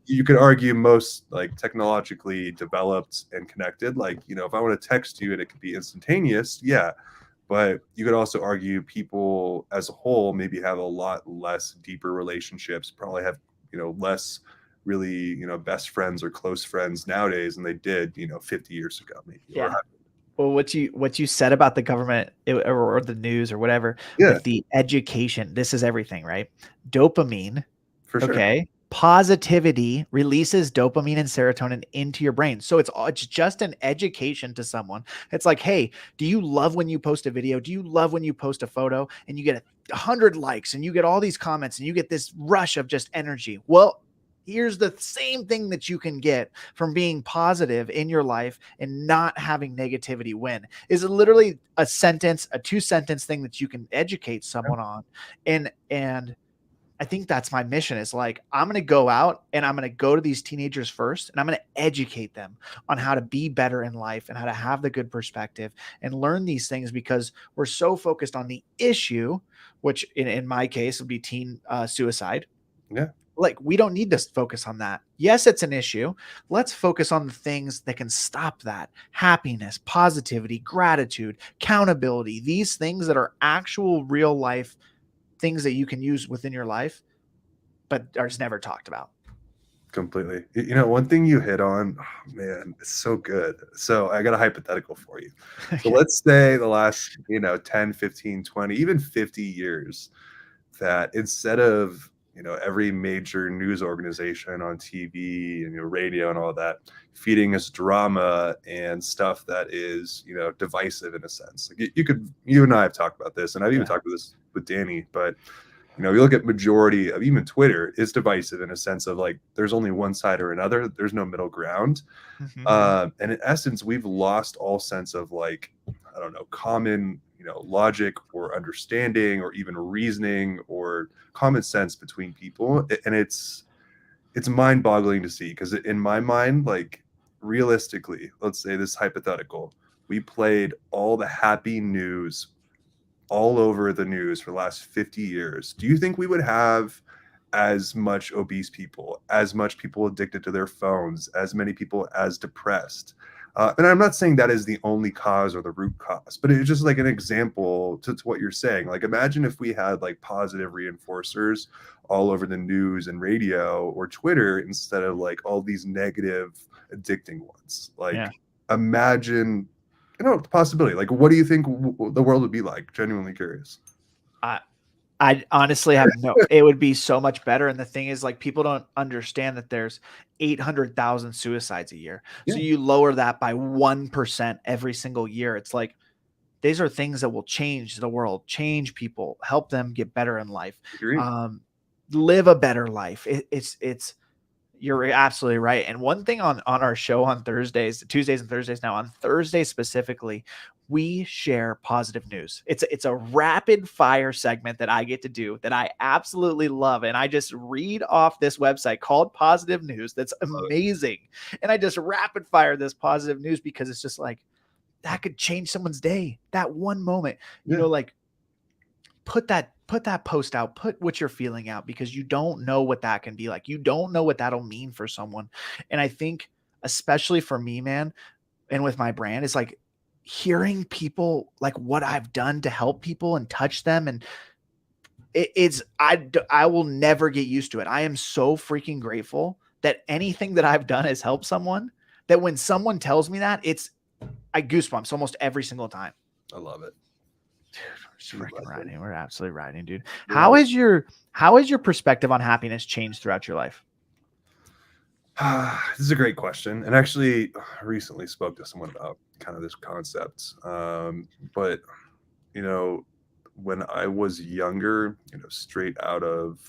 you could argue most like technologically developed and connected, like if I want to text you and it could be instantaneous, but you could also argue people as a whole maybe have a lot less deeper relationships, probably have less really best friends or close friends nowadays than they did 50 years ago maybe. Well, what you said about the government or the news or whatever, with the education, this is everything, right? Dopamine, for sure. Okay, positivity releases dopamine and serotonin into your brain. So it's just an education to someone. It's like, hey, do you love when you post a video? Do you love when you post a photo and you get 100 likes and you get all these comments and you get this rush of just energy? Well, here's the same thing that you can get from being positive in your life and not having negativity win. Is it literally a 2-sentence thing that you can educate someone on. And I think that's my mission, is like, I'm going to go out and I'm going to go to these teenagers first, and I'm going to educate them on how to be better in life and how to have the good perspective and learn these things, because we're so focused on the issue, which in my case would be teen suicide. Yeah. Like, we don't need to focus on that. Yes, it's an issue. Let's focus on the things that can stop that. Happiness, positivity, gratitude, accountability, these things that are actual real life things that you can use within your life, but are just never talked about. Completely. One thing you hit on, oh man, it's so good. So I got a hypothetical for you. So let's say the last, 10, 15, 20, even 50 years, that instead of every major news organization on TV and radio and all that feeding us drama and stuff that is divisive in a sense. Like you and I have talked about this, and I've even talked about this with Danny, but you look at majority of even Twitter is divisive in a sense of like there's only one side or another. There's no middle ground. And in essence, we've lost all sense of like, I don't know, common logic or understanding or even reasoning or common sense between people. And it's mind-boggling to see, because in my mind, like realistically, let's say this hypothetical, we played all the happy news all over the news for the last 50 years. Do you think we would have as much obese people, as much people addicted to their phones, as many people as depressed? And I'm not saying that is the only cause or the root cause, but it's just like an example to what you're saying. Like, imagine if we had like positive reinforcers all over the news and radio or Twitter instead of like all these negative, addicting ones. Like, imagine, the possibility. Like, what do you think the world would be like? Genuinely curious. I honestly have it would be so much better. And the thing is, like, people don't understand that there's 800,000 suicides a year. Yeah. So you lower that by 1% every single year. It's like, these are things that will change the world, change people, help them get better in life, live a better life. It's you're absolutely right. And one thing on our show on Tuesdays and Thursdays now, on Thursday specifically, we share positive news. It's a rapid fire segment that I get to do that I absolutely love. And I just read off this website called Positive News. That's amazing. And I just rapid fire this positive news because it's just like, that could change someone's day. That one moment, you know, like, put that post out, put what you're feeling out, because you don't know what that can be like. You don't know what that'll mean for someone. And I think, especially for me, man, and with my brand, it's like hearing people, like, what I've done to help people and touch them. And I will never get used to it. I am so freaking grateful that anything that I've done has helped someone, that when someone tells me that, I goosebumps almost every single time. I love it. Dude, we're freaking riding. We're absolutely riding, dude. Yeah. How has your perspective on happiness changed throughout your life? This is a great question. And actually recently spoke to someone about kind of this concept. But, you know, when I was younger, you know, straight out of,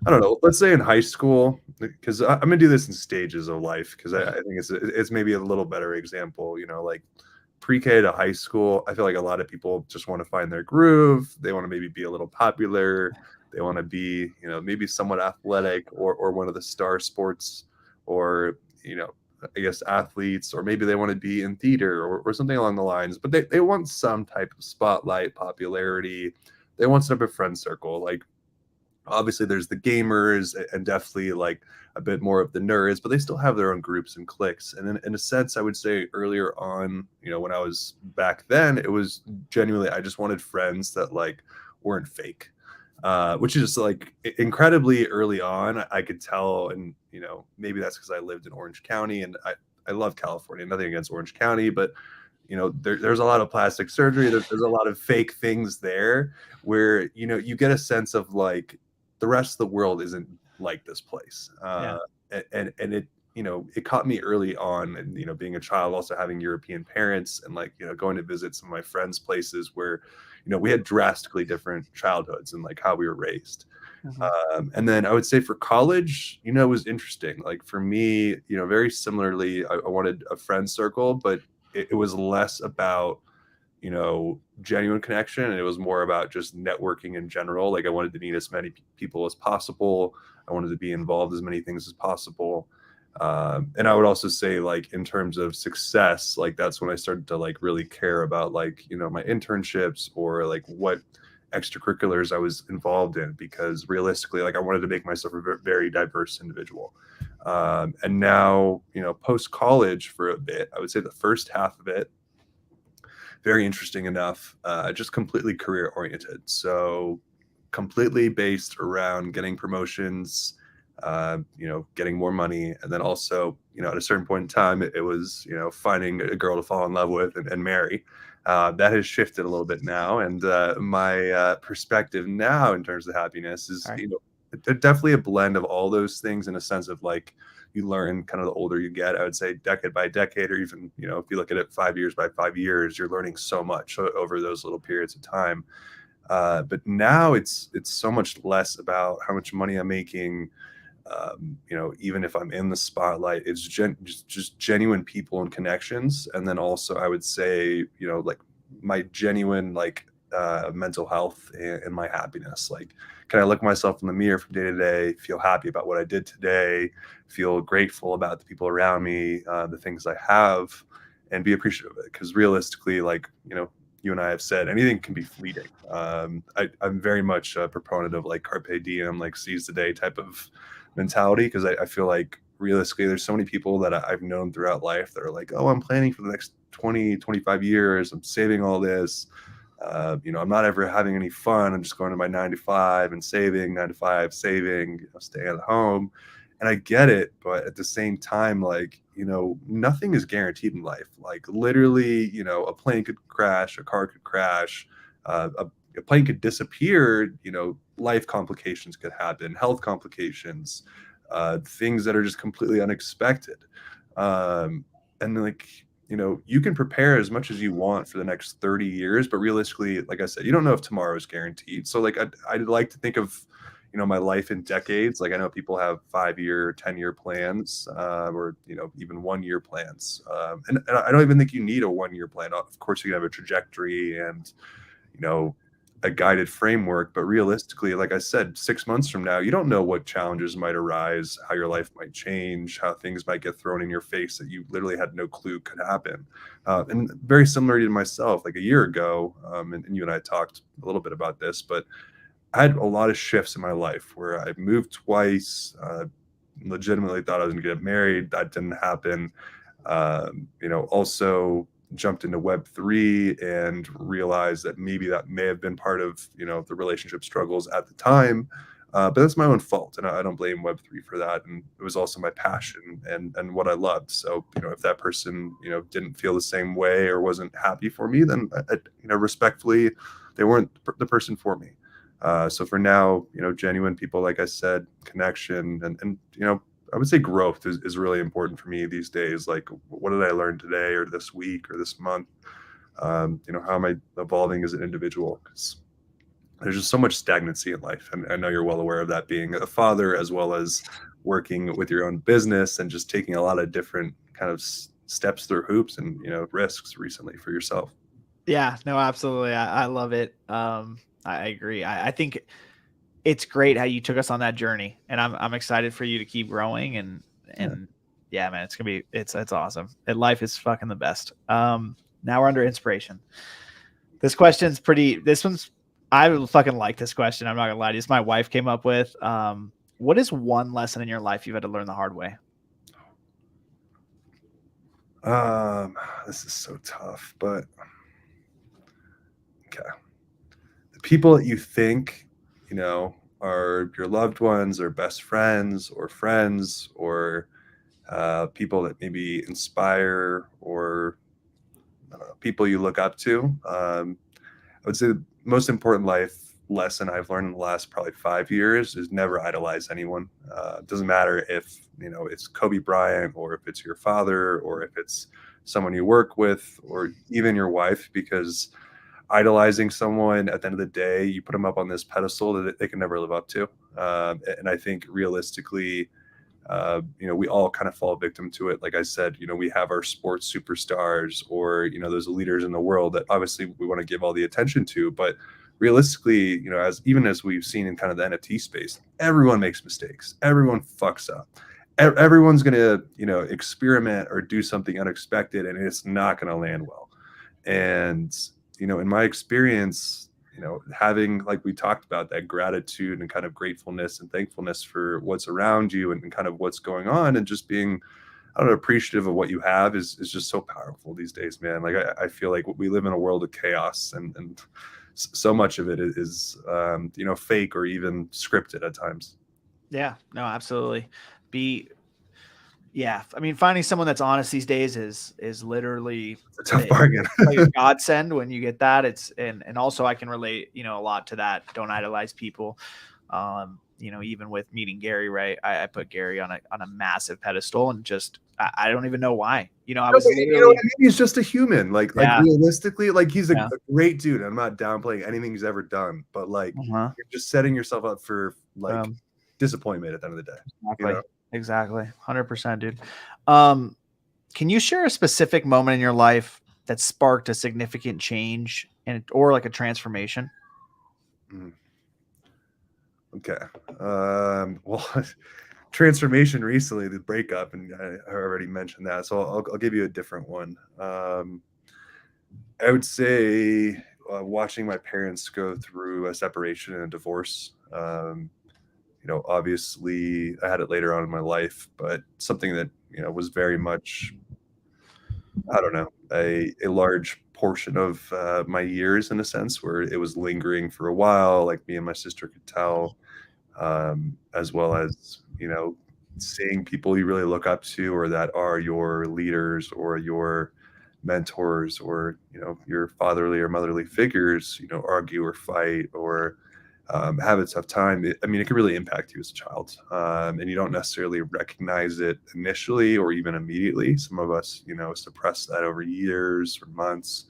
I don't know, let's say in high school, because I'm going to do this in stages of life, because I think it's maybe a little better example, you know, like pre-K to high school. I feel like a lot of people just want to find their groove. They want to maybe be a little popular. They want to be, you know, maybe somewhat athletic or one of the star sports, or, you know, I guess athletes, or maybe they want to be in theater or something along the lines, but they want some type of spotlight, popularity. They want some type of friend circle. Like, obviously there's the gamers and definitely like a bit more of the nerds, but they still have their own groups and cliques. And in a sense, I would say earlier on, you know, when I was back then, it was genuinely, I just wanted friends that like weren't fake, which is like incredibly early on. I could tell. And, you know, maybe that's because I lived in Orange County, and I love California, nothing against Orange County, but you know, there's a lot of plastic surgery. There's a lot of fake things there where, you know, you get a sense of like, the rest of the world isn't like this place. And it, you know, it caught me early on, and, you know, being a child, also having European parents, and like, you know, going to visit some of my friends' places where, you know, we had drastically different childhoods and like how we were raised. And then I would say for college, you know, it was interesting. Like for me, you know, very similarly, I wanted a friend circle, but it was less about, you know, genuine connection, and it was more about just networking in general. Like I wanted to meet as many people as possible. I wanted to be involved as many things as possible. And I would also say, like, in terms of success, like that's when I started to like really care about, like, you know, my internships or like what extracurriculars I was involved in, because realistically, like I wanted to make myself a very diverse individual. And now, you know, post college for a bit, I would say the first half of it, very interesting enough, just completely career oriented. So completely based around getting promotions, you know, getting more money. And then also, you know, at a certain point in time, it was, you know, finding a girl to fall in love with and marry. That has shifted a little bit now. And my perspective now in terms of happiness is, you know, definitely a blend of all those things, in a sense of like, you learn kind of the older you get. I would say decade by decade, or even, you know, if you look at it 5 years by 5 years, you're learning so much over those little periods of time. But now it's so much less about how much money I'm making. You know, even if I'm in the spotlight, it's just genuine people and connections. And then also I would say, you know, like my genuine, like, mental health and my happiness. Like, can I look myself in the mirror from day to day, feel happy about what I did today, feel grateful about the people around me, the things I have, and be appreciative of it? Because realistically, like, you know, you and I have said, anything can be fleeting. I'm very much a proponent of like carpe diem, like seize the day type of mentality, because I feel like realistically, there's so many people that I've known throughout life that are like, oh, I'm planning for the next 20, 25 years. I'm saving all this. You know, I'm not ever having any fun. I'm just going to my 9 to 5 and saving, 9 to 5, saving, you know, staying at home. And I get it. But at the same time, like, you know, nothing is guaranteed in life. Like literally, you know, a plane could crash, a car could crash, a plane could disappear, life complications could happen, health complications, things that are just completely unexpected. And like, you can prepare as much as you want for the next 30 years, but realistically, like I said, you don't know if tomorrow is guaranteed. So like, I'd like to think of, my life in decades. Like I know people have 5-year, 10-year plans, or, even 1-year plans. And I don't even think you need a 1-year plan. Of course, you can have a trajectory and, a guided framework, but realistically, like I said, 6 months from now, you don't know what challenges might arise, how your life might change, how things might get thrown in your face that you literally had no clue could happen. And very similar to myself, like a year ago, and you and I talked a little bit about this, but I had a lot of shifts in my life where I moved twice, legitimately thought I was going to get married. That didn't happen. Also jumped into Web3 and realized that maybe that may have been part of, the relationship struggles at the time. But that's my own fault. And I don't blame Web3 for that. And it was also my passion and what I loved. So, if that person, didn't feel the same way or wasn't happy for me, then, respectfully, they weren't the person for me. So for now, genuine people, like I said, connection and I would say growth is really important for me these days. Like, what did I learn today or this week or this month? How am I evolving as an individual? Because there's just so much stagnancy in life. And I know you're well aware of that, being a father, as well as working with your own business and just taking a lot of different kind of steps through hoops and, risks recently for yourself. Yeah, no, absolutely. I love it. I agree. I think it's great how you took us on that journey, and I'm excited for you to keep growing and yeah, man, it's gonna be it's awesome. And life is fucking the best. Now we're under inspiration. This one's I fucking like this question. I'm not gonna lie to you. This my wife came up with. What is one lesson in your life you've had to learn the hard way? This is so tough, but okay. The people that you think, are your loved ones or best friends or people that maybe inspire or people you look up to. I would say the most important life lesson I've learned in the last probably 5 years is never idolize anyone. It doesn't matter if, it's Kobe Bryant or if it's your father or if it's someone you work with or even your wife, because idolizing someone, at the end of the day, you put them up on this pedestal that they can never live up to. And I think realistically, we all kind of fall victim to it. Like I said, we have our sports superstars or, those leaders in the world that obviously we want to give all the attention to. But realistically, as we've seen in kind of the NFT space, everyone makes mistakes. Everyone fucks up. Everyone's going to, experiment or do something unexpected, and it's not going to land well. And in my experience, having, like we talked about, that gratitude and kind of gratefulness and thankfulness for what's around you and kind of what's going on, and just being, appreciative of what you have is just so powerful these days, man. Like I feel like we live in a world of chaos and so much of it is, fake or even scripted at times. Yeah, no, absolutely. Yeah, I mean, finding someone that's honest these days is literally a tough bargain. Like a godsend when you get that. And also I can relate, a lot to that. Don't idolize people. Even with meeting Gary, right? I put Gary on a massive pedestal, and just I don't even know why. He's just a human. Like realistically, like he's a great dude. I'm not downplaying anything he's ever done, but like you're just setting yourself up for like disappointment at the end of the day. Exactly. 100%, dude. Can you share a specific moment in your life that sparked a significant change or like a transformation? Okay. Well, transformation recently, the breakup, and I already mentioned that. So I'll give you a different one. I would say watching my parents go through a separation and a divorce. Obviously I had it later on in my life, but something that, was very much, I don't know, a large portion of my years, in a sense, where it was lingering for a while, like me and my sister could tell, as well as, seeing people you really look up to or that are your leaders or your mentors or, your fatherly or motherly figures, argue or fight or have a tough time, it can really impact you as a child. And you don't necessarily recognize it initially or even immediately. Some of us, suppress that over years or months.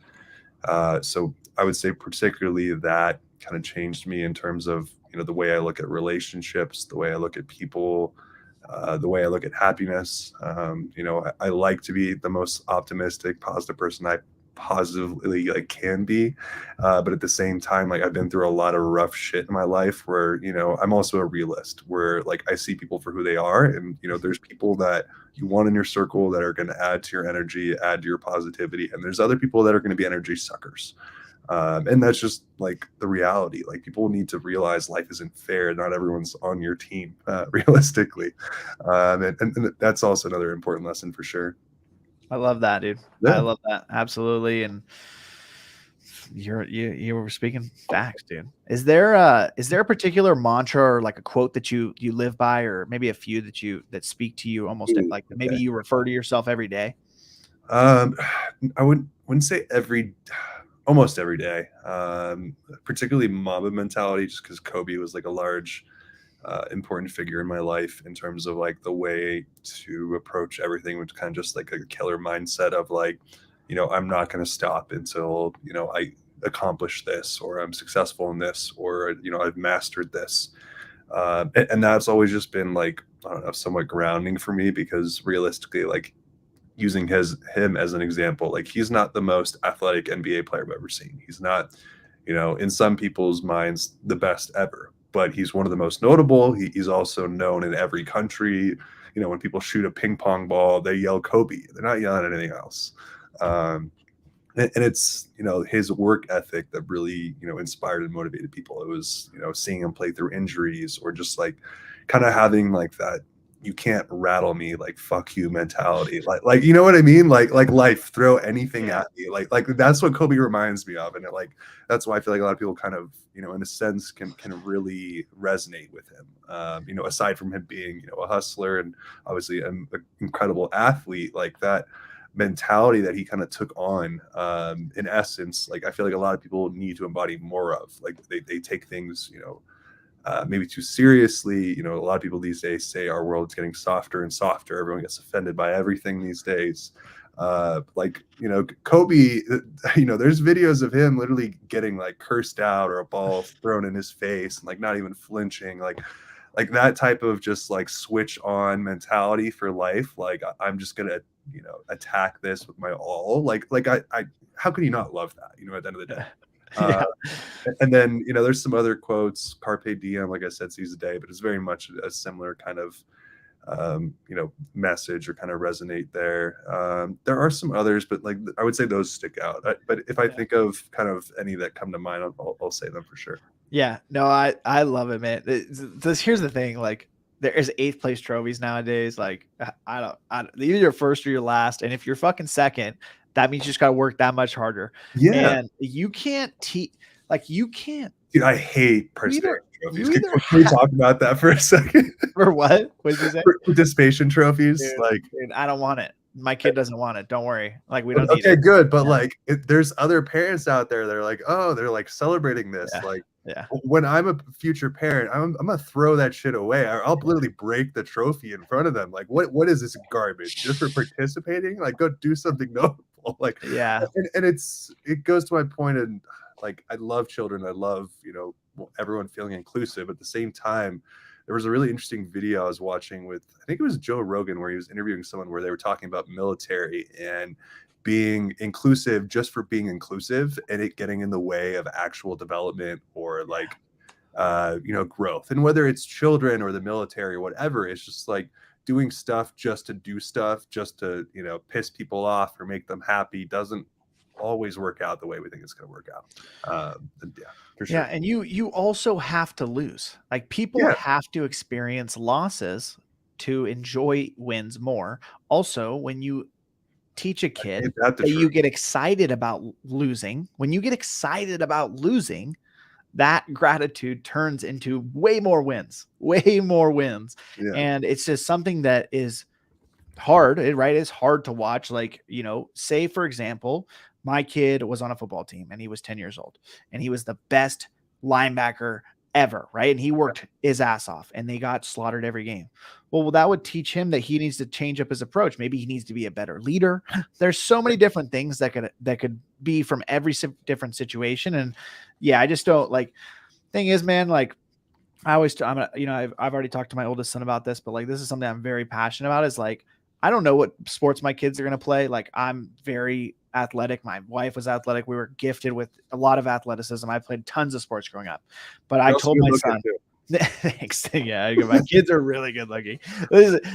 So I would say particularly that kind of changed me in terms of, the way I look at relationships, the way I look at people, the way I look at happiness. I like to be the most optimistic, positive person I positively can be, but at the same time, I've been through a lot of rough shit in my life where I'm also a realist, where I see people for who they are, and there's people that you want in your circle that are going to add to your energy, add to your positivity, and there's other people that are going to be energy suckers. And that's just the reality. People need to realize life isn't fair. Not everyone's on your team, realistically. And that's also another important lesson for sure. I love that, dude. Yeah. I love that. Absolutely. And you were speaking facts, dude. Is there a particular mantra or a quote that you live by, or maybe a few that speak to you almost maybe you refer to yourself every day? I wouldn't say almost every day. Particularly Mamba mentality, just because Kobe was a large important figure in my life in terms of the way to approach everything, which kind of just a killer mindset of I'm not going to stop until I accomplish this, or I'm successful in this, or I've mastered this, and that's always just been I don't know, somewhat grounding for me, because realistically, using him as an example, he's not the most athletic NBA player I've ever seen. He's not, in some people's minds, the best ever, but he's one of the most notable. He's also known in every country. When people shoot a ping pong ball, they yell Kobe. They're not yelling at anything else. And it's, his work ethic that really, inspired and motivated people. It was, seeing him play through injuries, or just kind of having that you can't rattle me, fuck you mentality. You know what I mean? Like life, throw anything at me. That's what Kobe reminds me of. And that's why I feel a lot of people kind of, in a sense can really resonate with him. Aside from him being, a hustler and obviously an incredible athlete, that mentality that he kind of took on, in essence, I feel a lot of people need to embody more of. They take things, maybe too seriously. A lot of people these days say our world's getting softer and softer. Everyone gets offended by everything these days. Kobe, there's videos of him literally getting cursed out, or a ball thrown in his face, and not even flinching, that type of just switch on mentality for life. I'm just gonna attack this with my all. I how can you not love that, at the end of the day? And then there's some other quotes. Carpe diem, like I said, seize the day, but it's very much a similar kind of message, or kind of resonate there. There are some others, but I would say those stick out. But if I think of kind of any that come to mind, I'll say them for sure. Yeah, no, I love it, man. Here's the thing, there is 8th place trophies nowadays. Either your first or your last, and if you're fucking second, that means you just got to work that much harder. Yeah. And you can't you can't. Dude, I hate participation trophies. Can we talk about that for a second? For what? What did you say? Participation trophies. Dude, I don't want it. My kid doesn't want it. Don't worry. We don't need it. Okay, good. But there's other parents out there that are they're celebrating this. Yeah. When I'm a future parent, I'm gonna throw that shit away. I'll literally break the trophy in front of them. What is this garbage? Just for participating? Go do something notable. Yeah. And it goes to my point. And I love children. I love everyone feeling inclusive. At the same time, there was a really interesting video I was watching with, I think it was Joe Rogan, where he was interviewing someone where they were talking about military and being inclusive just for being inclusive, and it getting in the way of actual development, or growth. And whether it's children or the military or whatever, it's just doing stuff just to do stuff, just to piss people off or make them happy, doesn't always work out the way we think it's going to work out. Yeah, for sure. Yeah, and you also have to lose. People have to experience losses to enjoy wins more. Also, when you teach a kid that you get excited about losing, when you get excited about losing, that gratitude turns into way more wins. Yeah. And it's just something that is hard, right? It's hard to watch. Like, say for example, my kid was on a football team and he was 10 years old and he was the best linebacker ever, right? And he worked his ass off and they got slaughtered every game. Well, that would teach him that he needs to change up his approach. Maybe he needs to be a better leader. There's so many different things that could be from every different situation. And yeah, I just don't like, thing is, man, like I've already talked to my oldest son about this, but like, this is something I'm very passionate about is like, I don't know what sports my kids are going to play. Like I'm very athletic. My wife was athletic. We were gifted with a lot of athleticism. I played tons of sports growing up, but I told my son, thanks. Yeah. My kids are really good looking.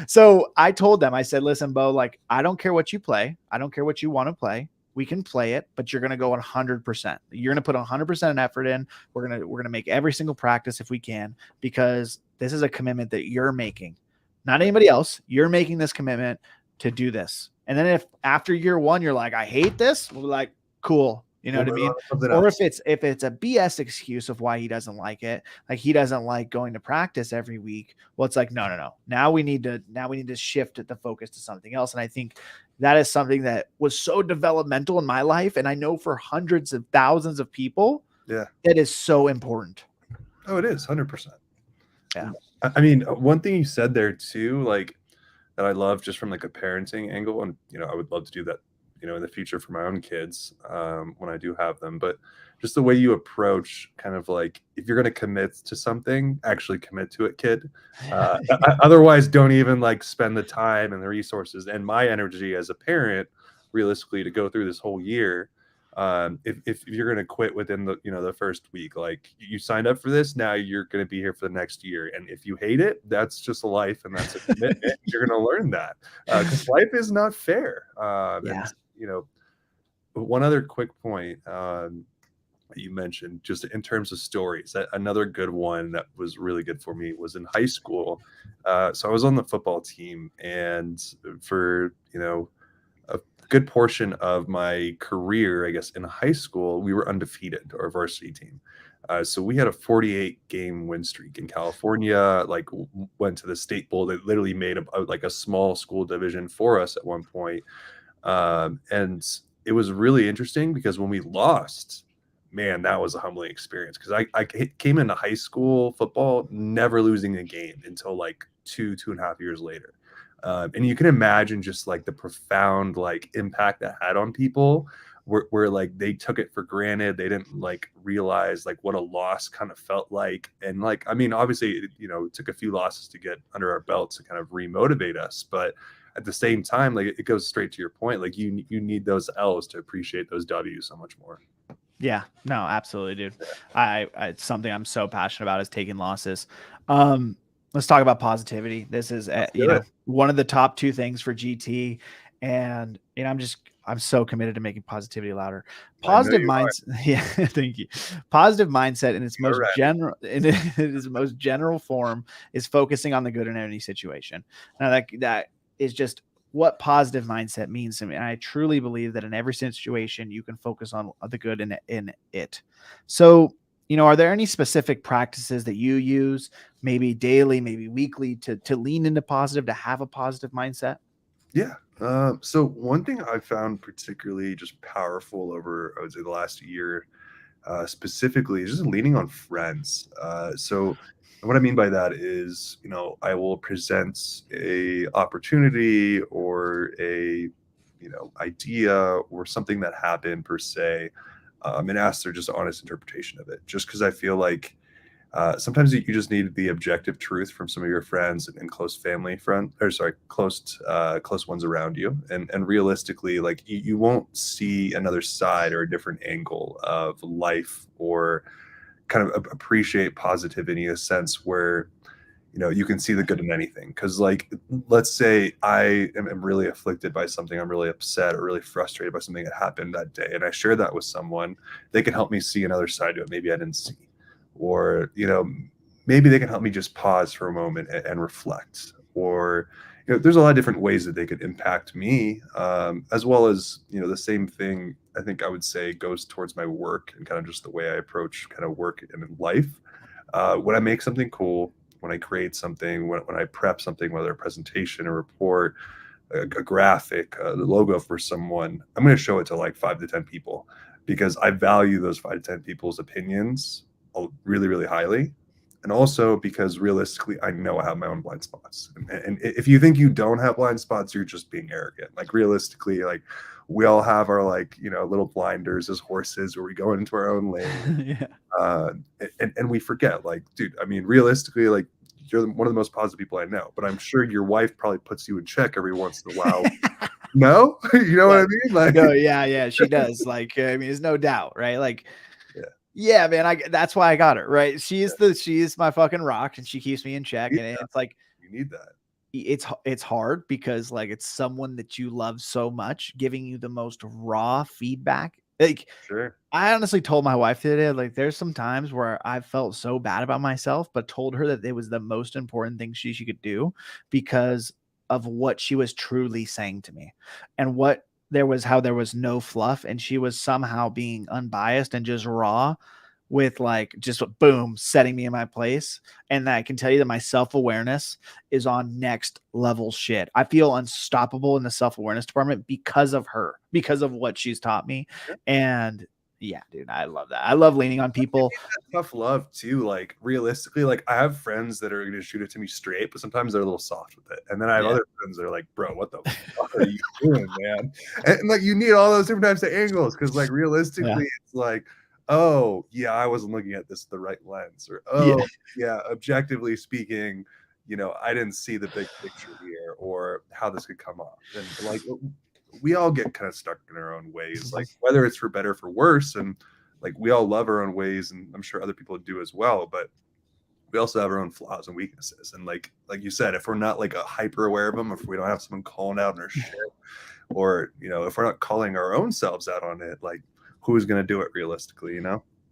So I told them, I said, listen, Bo, like, I don't care what you play. I don't care what you want to play. We can play it, but you're going to go 100%. You're going to put 100% effort in. We're going to make every single practice if we can, because this is a commitment that you're making, not anybody else. You're making this commitment to do this. And then if after year one, you're like, I hate this, we'll be like, cool. You know what I mean? Or if it's a BS excuse of why he doesn't like it, like he doesn't like going to practice every week. Well, it's like, no. Now we need to shift the focus to something else. And I think that is something that was so developmental in my life. And I know for hundreds of thousands of people, that is so important. Oh, it is 100%. Yeah. I mean, one thing you said there too, like that I love just from like a parenting angle, and I would love to do that, in the future for my own kids when I do have them. But just the way you approach kind of like, if you're going to commit to something, actually commit to it, kid. Otherwise, don't even like spend the time and the resources and my energy as a parent, realistically, to go through this whole year. If you're going to quit within the first week, like you signed up for this, now you're going to be here for the next year. And if you hate it, that's just a life and that's a commitment. You're going to learn that because life is not fair. And, one other quick point you mentioned, just in terms of stories, another good one that was really good for me was in high school. So I was on the football team, and for a good portion of my career, I guess, in high school, we were undefeated, our varsity team. So we had a 48-game win streak in California, like went to the state bowl. That literally made a small school division for us at one point. And it was really interesting because when we lost, man, that was a humbling experience, because I came into high school football never losing a game until like 2.5 years later. And you can imagine just like the profound like impact that had on people where like they took it for granted. They didn't like realize like what a loss kind of felt like. And like, I mean, obviously, it took a few losses to get under our belts to kind of remotivate us. But at the same time, like it goes straight to your point. Like you need those L's to appreciate those W's so much more. Yeah, no, absolutely, dude. It's something I'm so passionate about, is taking losses. Let's talk about positivity. This is, one of the top 2 things for GT. And, I'm so committed to making positivity louder. Positive mindset. Yeah. Thank you. Positive mindset in its most general form is focusing on the good in any situation. Now that is just what positive mindset means to me. And I truly believe that in every situation you can focus on the good in it. So, are there any specific practices that you use, maybe daily, maybe weekly, to lean into positive, to have a positive mindset? Yeah. So one thing I found particularly just powerful over, I would say, the last year, specifically, is just leaning on friends. So what I mean by that is, I will present a opportunity or a, idea or something that happened per se, and ask their just honest interpretation of it. Just because I feel like sometimes you just need the objective truth from some of your friends and close close ones around you. And realistically, like you won't see another side or a different angle of life, or kind of appreciate positivity in a sense where, you can see the good in anything. Because like, let's say I am really afflicted by something, I'm really upset or really frustrated by something that happened that day, and I share that with someone, they can help me see another side to it maybe I didn't see. Or, maybe they can help me just pause for a moment and reflect. Or, there's a lot of different ways that they could impact me, as well as, the same thing I think I would say goes towards my work and kind of just the way I approach kind of work and life. When I make something cool, when I create something, when I prep something, whether a presentation or report, a graphic, the logo for someone, I'm going to show it to like 5 to 10 people because I value those 5 to 10 people's opinions really, really highly. And also because realistically, I know I have my own blind spots. And if you think you don't have blind spots, you're just being arrogant. Like realistically, like we all have our like, little blinders as horses where we go into our own lane. Yeah. And we forget, like, dude, I mean, realistically, like you're one of the most positive people I know, but I'm sure your wife probably puts you in check every once in a while. No, you know what I mean? Like, no, yeah, she does. Like, I mean, there's no doubt, right? Like, yeah, man, that's why I got her, right? She is my fucking rock, and she keeps me in check. And it's like, you need that. It's hard because like it's someone that you love so much giving you the most raw feedback. Like, sure. I honestly told my wife the other day, like, there's some times where I felt so bad about myself, but told her that it was the most important thing she could do because of what she was truly saying to me, and how there was no fluff, and she was somehow being unbiased and just raw with like just boom, setting me in my place. And I can tell you that my self-awareness is on next level shit. I feel unstoppable in the self-awareness department because of her, because of what she's taught me. And yeah, dude, I love that. I love leaning on people. Tough love too. Like realistically, like I have friends that are going to shoot it to me straight, but sometimes they're a little soft with it. And then I have other friends that are like, bro, what the fuck are you doing, man? And like you need all those different types of angles because like realistically, it's like, oh yeah, I wasn't looking at this the right lens, or yeah, objectively speaking, I didn't see the big picture here or how this could come off. And like we all get kind of stuck in our own ways, like whether it's for better or for worse. And like we all love our own ways, and I'm sure other people do as well, but we also have our own flaws and weaknesses. And like you said, if we're not like a hyper aware of them, if we don't have someone calling out on our shit, or if we're not calling our own selves out on it, like who's going to do it realistically,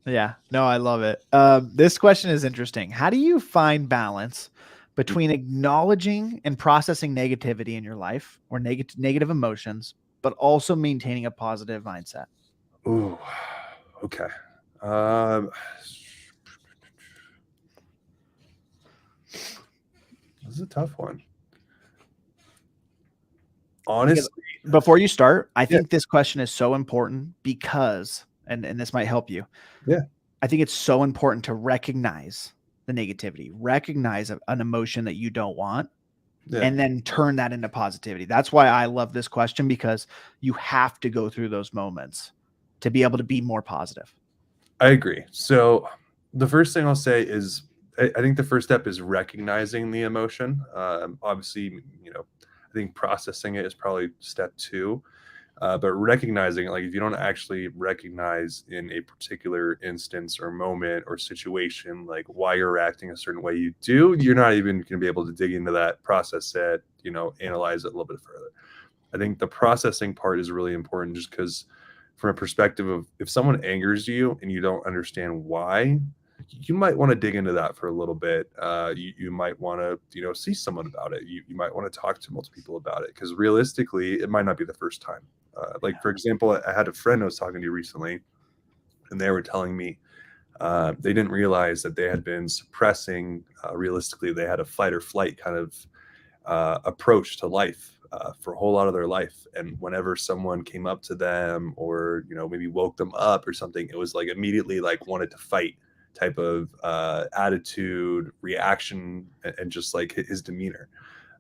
Yeah, no, I love it. This question is interesting. How do you find balance between acknowledging and processing negativity in your life or negative emotions, but also maintaining a positive mindset? Ooh, okay. This is a tough one. Honestly, before you start, I think this question is so important because, and this might help you. Yeah. I think it's so important to recognize the negativity, recognize an emotion that you don't want, and then turn that into positivity. That's why I love this question, because you have to go through those moments to be able to be more positive. I agree. So the first thing I'll say is I think the first step is recognizing the emotion. Obviously, I think processing it is probably step 2. But recognizing it, like if you don't actually recognize in a particular instance or moment or situation, like why you're acting a certain way you do, you're not even going to be able to dig into that, process it, analyze it a little bit further. I think the processing part is really important, just because from a perspective of if someone angers you and you don't understand why, you might want to dig into that for a little bit. You might want to, see someone about it. You might want to talk to multiple people about it, because realistically, it might not be the first time. For example, I had a friend I was talking to recently, and they were telling me they didn't realize that they had been suppressing. Realistically, they had a fight or flight kind of approach to life for a whole lot of their life. And whenever someone came up to them or, maybe woke them up or something, it was like immediately like wanted to fight type of attitude, reaction, and just like his demeanor.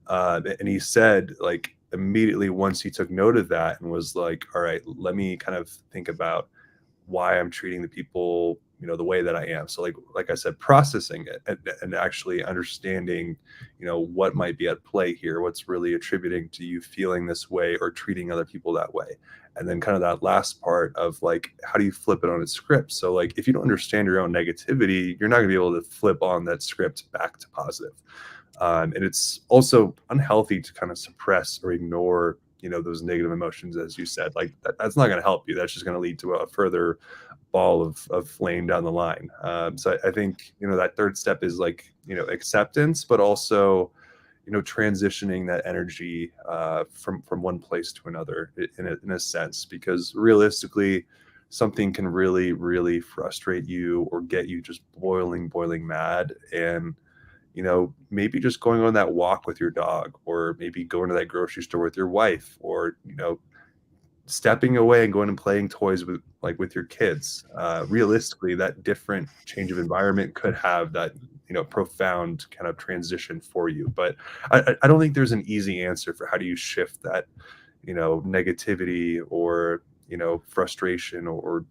And he said, like, immediately once he took note of that and was like, all right, let me kind of think about why I'm treating the people, the way that I am. So like I said, processing it and actually understanding, what might be at play here, what's really attributing to you feeling this way or treating other people that way. And then kind of that last part of like, how do you flip it on its script? So like, if you don't understand your own negativity, you're not gonna be able to flip on that script back to positive. And it's also unhealthy to kind of suppress or ignore, those negative emotions, as you said. Like that's not going to help you. That's just going to lead to a further ball of flame down the line. So I think, that third step is like, acceptance, but also, transitioning that energy from one place to another in a sense, because realistically, something can really, really frustrate you or get you just boiling mad. And maybe just going on that walk with your dog, or maybe going to that grocery store with your wife, or, stepping away and going and playing toys with your kids. Realistically, that different change of environment could have that, profound kind of transition for you. But I don't think there's an easy answer for how do you shift that, negativity or, frustration or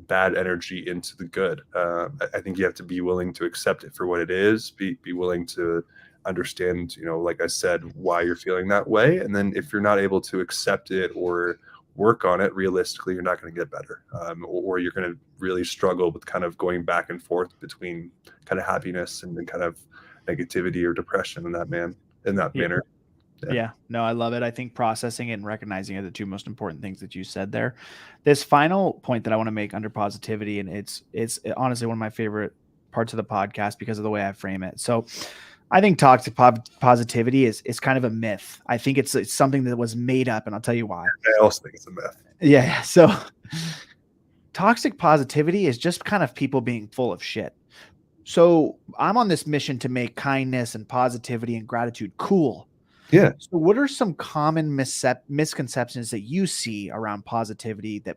bad energy into the good. I think you have to be willing to accept it for what it is, be willing to understand, like I said, why you're feeling that way. And then if you're not able to accept it or work on it, realistically, you're not going to get better, or you're going to really struggle with kind of going back and forth between kind of happiness and then kind of negativity or depression in that manner. Yeah, no, I love it. I think processing it and recognizing are the two most important things that you said there. This final point that I want to make under positivity, and it's honestly one of my favorite parts of the podcast because of the way I frame it. So I think toxic positivity is kind of a myth. I think it's something that was made up, and I'll tell you why. I also think it's a myth. Yeah. So toxic positivity is just kind of people being full of shit. So I'm on this mission to make kindness and positivity and gratitude cool. Yeah. So what are some common misconceptions that you see around positivity that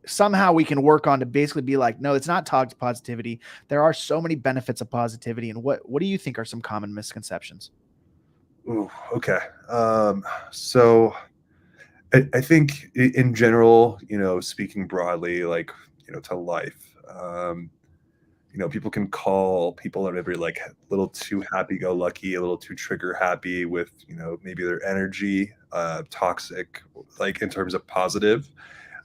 somehow we can work on to basically be like, no, it's not toxic positivity. There are so many benefits of positivity. And what do you think are some common misconceptions? Ooh, okay. So I think in general, speaking broadly, like, to life, people can call people that are maybe like a little too happy-go-lucky, a little too trigger-happy with, maybe their energy, toxic, like in terms of positive.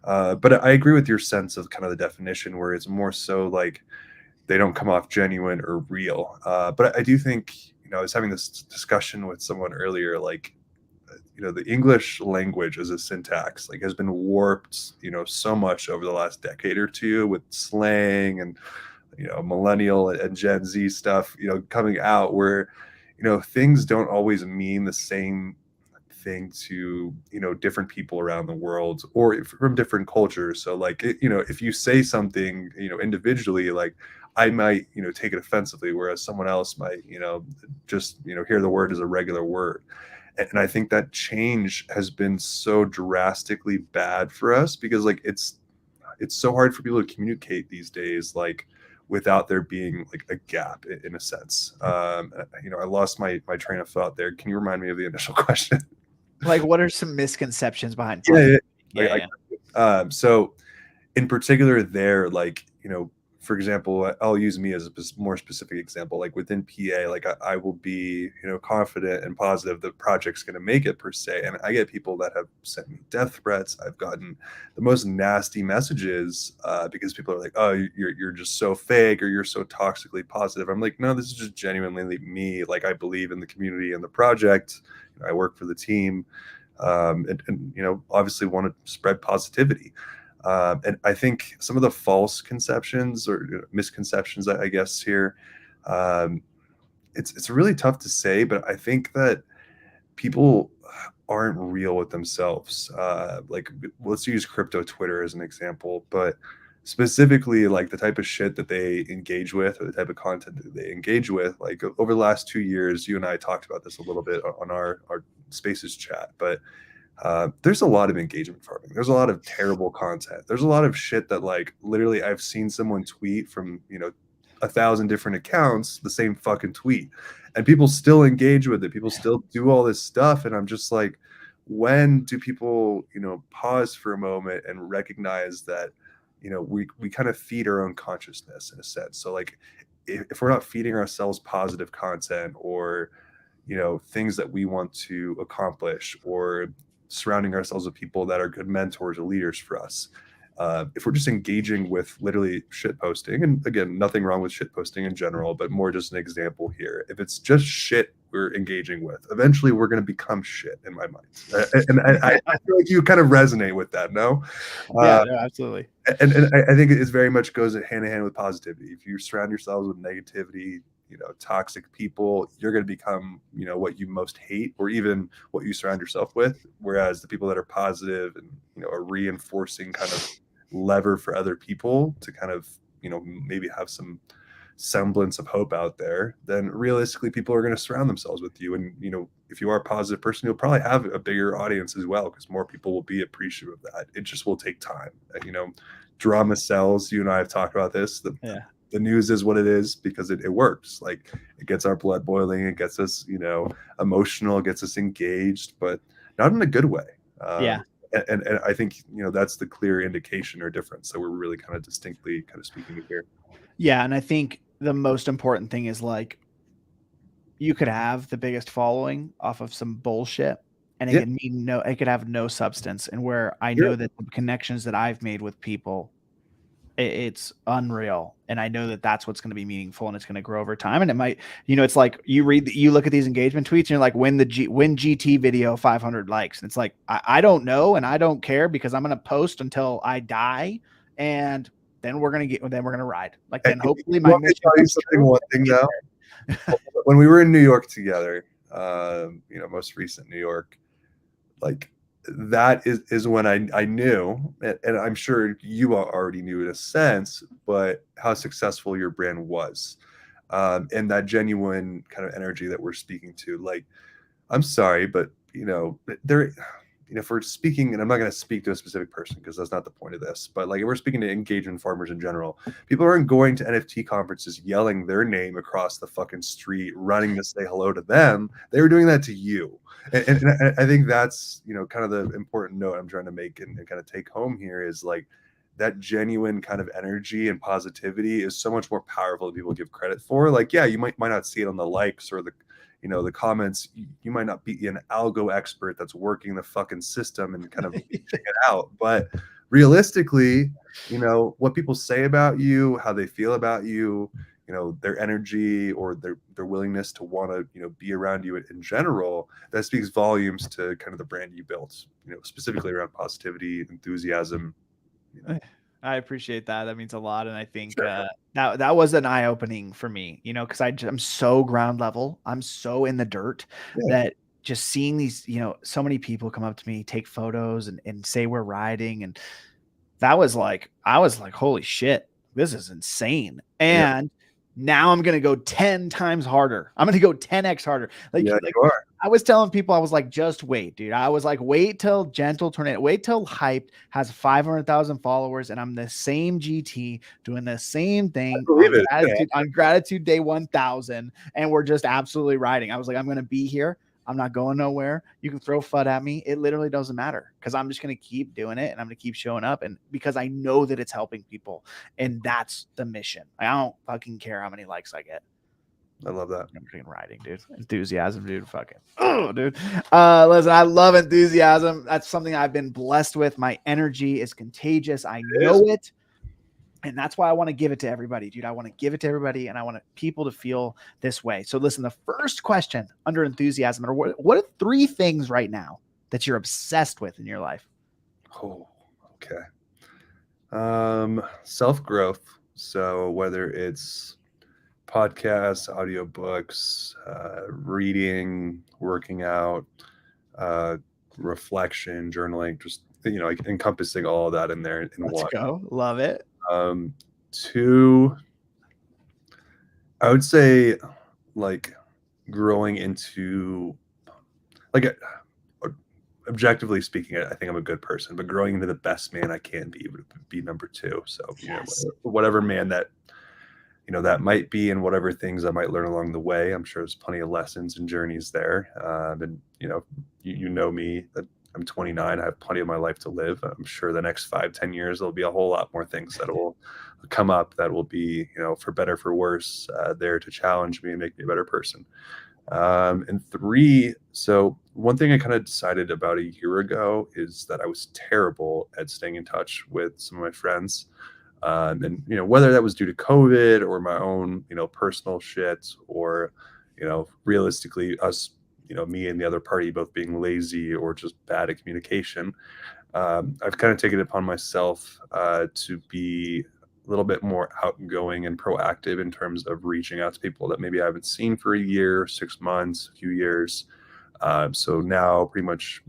But I agree with your sense of kind of the definition where it's more so like they don't come off genuine or real. But I do think, I was having this discussion with someone earlier, like, the English language as a syntax, like, has been warped, so much over the last decade or two with slang and, millennial and Gen Z stuff, coming out where, things don't always mean the same thing to, different people around the world or from different cultures. So like, if you say something, individually, like I might, take it offensively, whereas someone else might, just, hear the word as a regular word. And I think that change has been so drastically bad for us because like, it's so hard for people to communicate these days, like, without there being like a gap in a sense. I lost my train of thought there. Can you remind me of the initial question? Like, what are some misconceptions behind? So in particular there, like, for example, I'll use me as a more specific example, like within PA, like I will be, confident and positive the project's going to make it per se. And I get people that have sent me death threats. I've gotten the most nasty messages because people are like, oh, you're just so fake, or you're so toxically positive. I'm like, no, this is just genuinely me. Like, I believe in the community and the project. I work for the team, and obviously want to spread positivity. And I think some of the false conceptions or misconceptions, I guess here, it's really tough to say, but I think that people aren't real with themselves. Like, let's use crypto Twitter as an example, but specifically like the type of shit that they engage with or the type of content that they engage with. Like over the last 2 years, you and I talked about this a little bit on our Spaces chat, but there's a lot of engagement farming. There's a lot of terrible content. There's a lot of shit that like literally I've seen someone tweet from 1,000 different accounts, the same fucking tweet, and people still engage with it. People still do all this stuff. And I'm just like, when do people, pause for a moment and recognize that, we kind of feed our own consciousness in a sense. So like, if we're not feeding ourselves positive content or, things that we want to accomplish, or surrounding ourselves with people that are good mentors or leaders for us. If we're just engaging with literally shit posting, and again, nothing wrong with shit posting in general, but more just an example here. If it's just shit we're engaging with, eventually we're going to become shit in my mind. And I feel like you kind of resonate with that, no? Yeah, no, absolutely. And I think it very much goes hand in hand with positivity. If you surround yourselves with negativity, toxic people, you're going to become, what you most hate, or even what you surround yourself with. Whereas the people that are positive and, are reinforcing kind of lever for other people to kind of, maybe have some semblance of hope out there, then realistically people are going to surround themselves with you. And, you know, if you are a positive person, you'll probably have a bigger audience as well, because more people will be appreciative of that. It just will take time. You know, drama sells. You and I have talked about this. The news is what it is because it works. Like, it gets our blood boiling. It gets us, you know, emotional, gets us engaged, but not in a good way. And I think, you know, that's the clear indication or difference that we're really kind of distinctly kind of speaking of here. Yeah. And I think the most important thing is, like, you could have the biggest following off of some bullshit, and it can mean it could have no substance. And where I know that the connections that I've made with people, it's unreal. And I know that that's what's going to be meaningful, and it's going to grow over time. And it might, you know, it's like you look at these engagement tweets and you're like, win GT video 500 likes. And it's like, I don't know. And I don't care, because I'm going to post until I die. And then we're going to ride. Like, then hopefully my mission. One thing though, when we were in New York together, you know, most recent New York, like, that is when I knew, and I'm sure you already knew in a sense, but how successful your brand was, and that genuine kind of energy that we're speaking to. Like, I'm sorry, but, you know, you know, for speaking, and I'm not going to speak to a specific person because that's not the point of this, but like, if we're speaking to engagement farmers in general, people aren't going to NFT conferences yelling their name across the fucking street, running to say hello to them. They were doing that to you. And I think that's, you know, kind of the important note I'm trying to make and kind of take home here is, like, that genuine kind of energy and positivity is so much more powerful than people give credit for. Like, yeah, you might not see it on the likes or the, you know, the comments. You might not be an algo expert that's working the fucking system and kind of figuring it out. But realistically, you know, what people say about you, how they feel about you, you know, their energy or their willingness to want to, you know, be around you in general, that speaks volumes to kind of the brand you built, you know, specifically around positivity, enthusiasm. You know. I appreciate that. That means a lot. And I think that was an eye-opening for me, you know, because I'm so ground level. I'm so in the dirt that just seeing these, you know, so many people come up to me, take photos and say we're riding. And that was like, I was like, holy shit, this is insane. And now I'm going to go 10 times harder. I'm going to go 10x harder. Like, you are. I was telling people, I was like, just wait, dude. I was like, wait till Gentle Tornado, wait till Hyped has 500,000 followers, and I'm the same GT doing the same thing on Gratitude Day 1000, and we're just absolutely riding. I was like, I'm going to be here. I'm not going nowhere. You can throw FUD at me. It literally doesn't matter, because I'm just going to keep doing it, and I'm going to keep showing up, and because I know that it's helping people, and that's the mission. I don't fucking care how many likes I get. I love that. I'm freaking riding, dude. Enthusiasm, dude. Fucking, dude. Listen, I love enthusiasm. That's something I've been blessed with. My energy is contagious. I know it. And that's why I want to give it to everybody, dude. I want to give it to everybody, and I want people to feel this way. So listen, the first question under enthusiasm, or what are 3 things right now that you're obsessed with in your life? Oh, okay. Self-growth. So whether it's podcasts, audiobooks, reading, working out, reflection, journaling, just, you know, like encompassing all of that in there in one. Let's go. Love it. 2, I would say, like, growing into, like, objectively speaking, I think I'm a good person, but growing into the best man I can be would be number 2. So, you know, whatever man that, you know, that might be, and whatever things I might learn along the way. I'm sure there's plenty of lessons and journeys there. And, you know, you know me, that I'm 29. I have plenty of my life to live. I'm sure the next 5-10 years, there'll be a whole lot more things that will come up that will be, you know, for better, for worse, there to challenge me and make me a better person. And 3, so one thing I kind of decided about a year ago is that I was terrible at staying in touch with some of my friends. And, you know, whether that was due to COVID or my own, you know, personal shit, or, you know, realistically us, you know, me and the other party both being lazy or just bad at communication, I've kind of taken it upon myself to be a little bit more outgoing and proactive in terms of reaching out to people that maybe I haven't seen for a year, 6 months, a few years. So now pretty much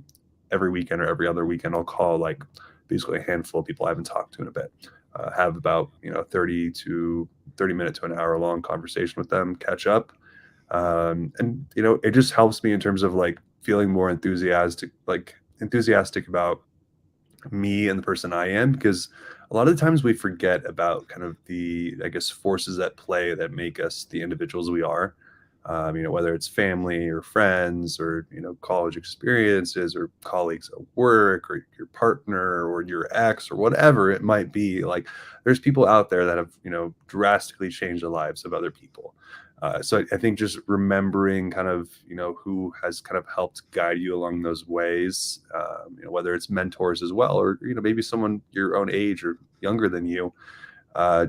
every weekend or every other weekend, I'll call like basically a handful of people I haven't talked to in a bit. Have about, you know, 30 to 30-minute to an hour long conversation with them, catch up. And it just helps me in terms of like feeling more enthusiastic about me and the person I am, because a lot of times we forget about kind of the, I guess, forces at play that make us the individuals we are. Whether it's family or friends or, college experiences or colleagues at work or your partner or your ex or whatever it might be. Like, there's people out there that have, drastically changed the lives of other people. So I think just remembering kind of, who has kind of helped guide you along those ways, whether it's mentors as well, or, maybe someone your own age or younger than you,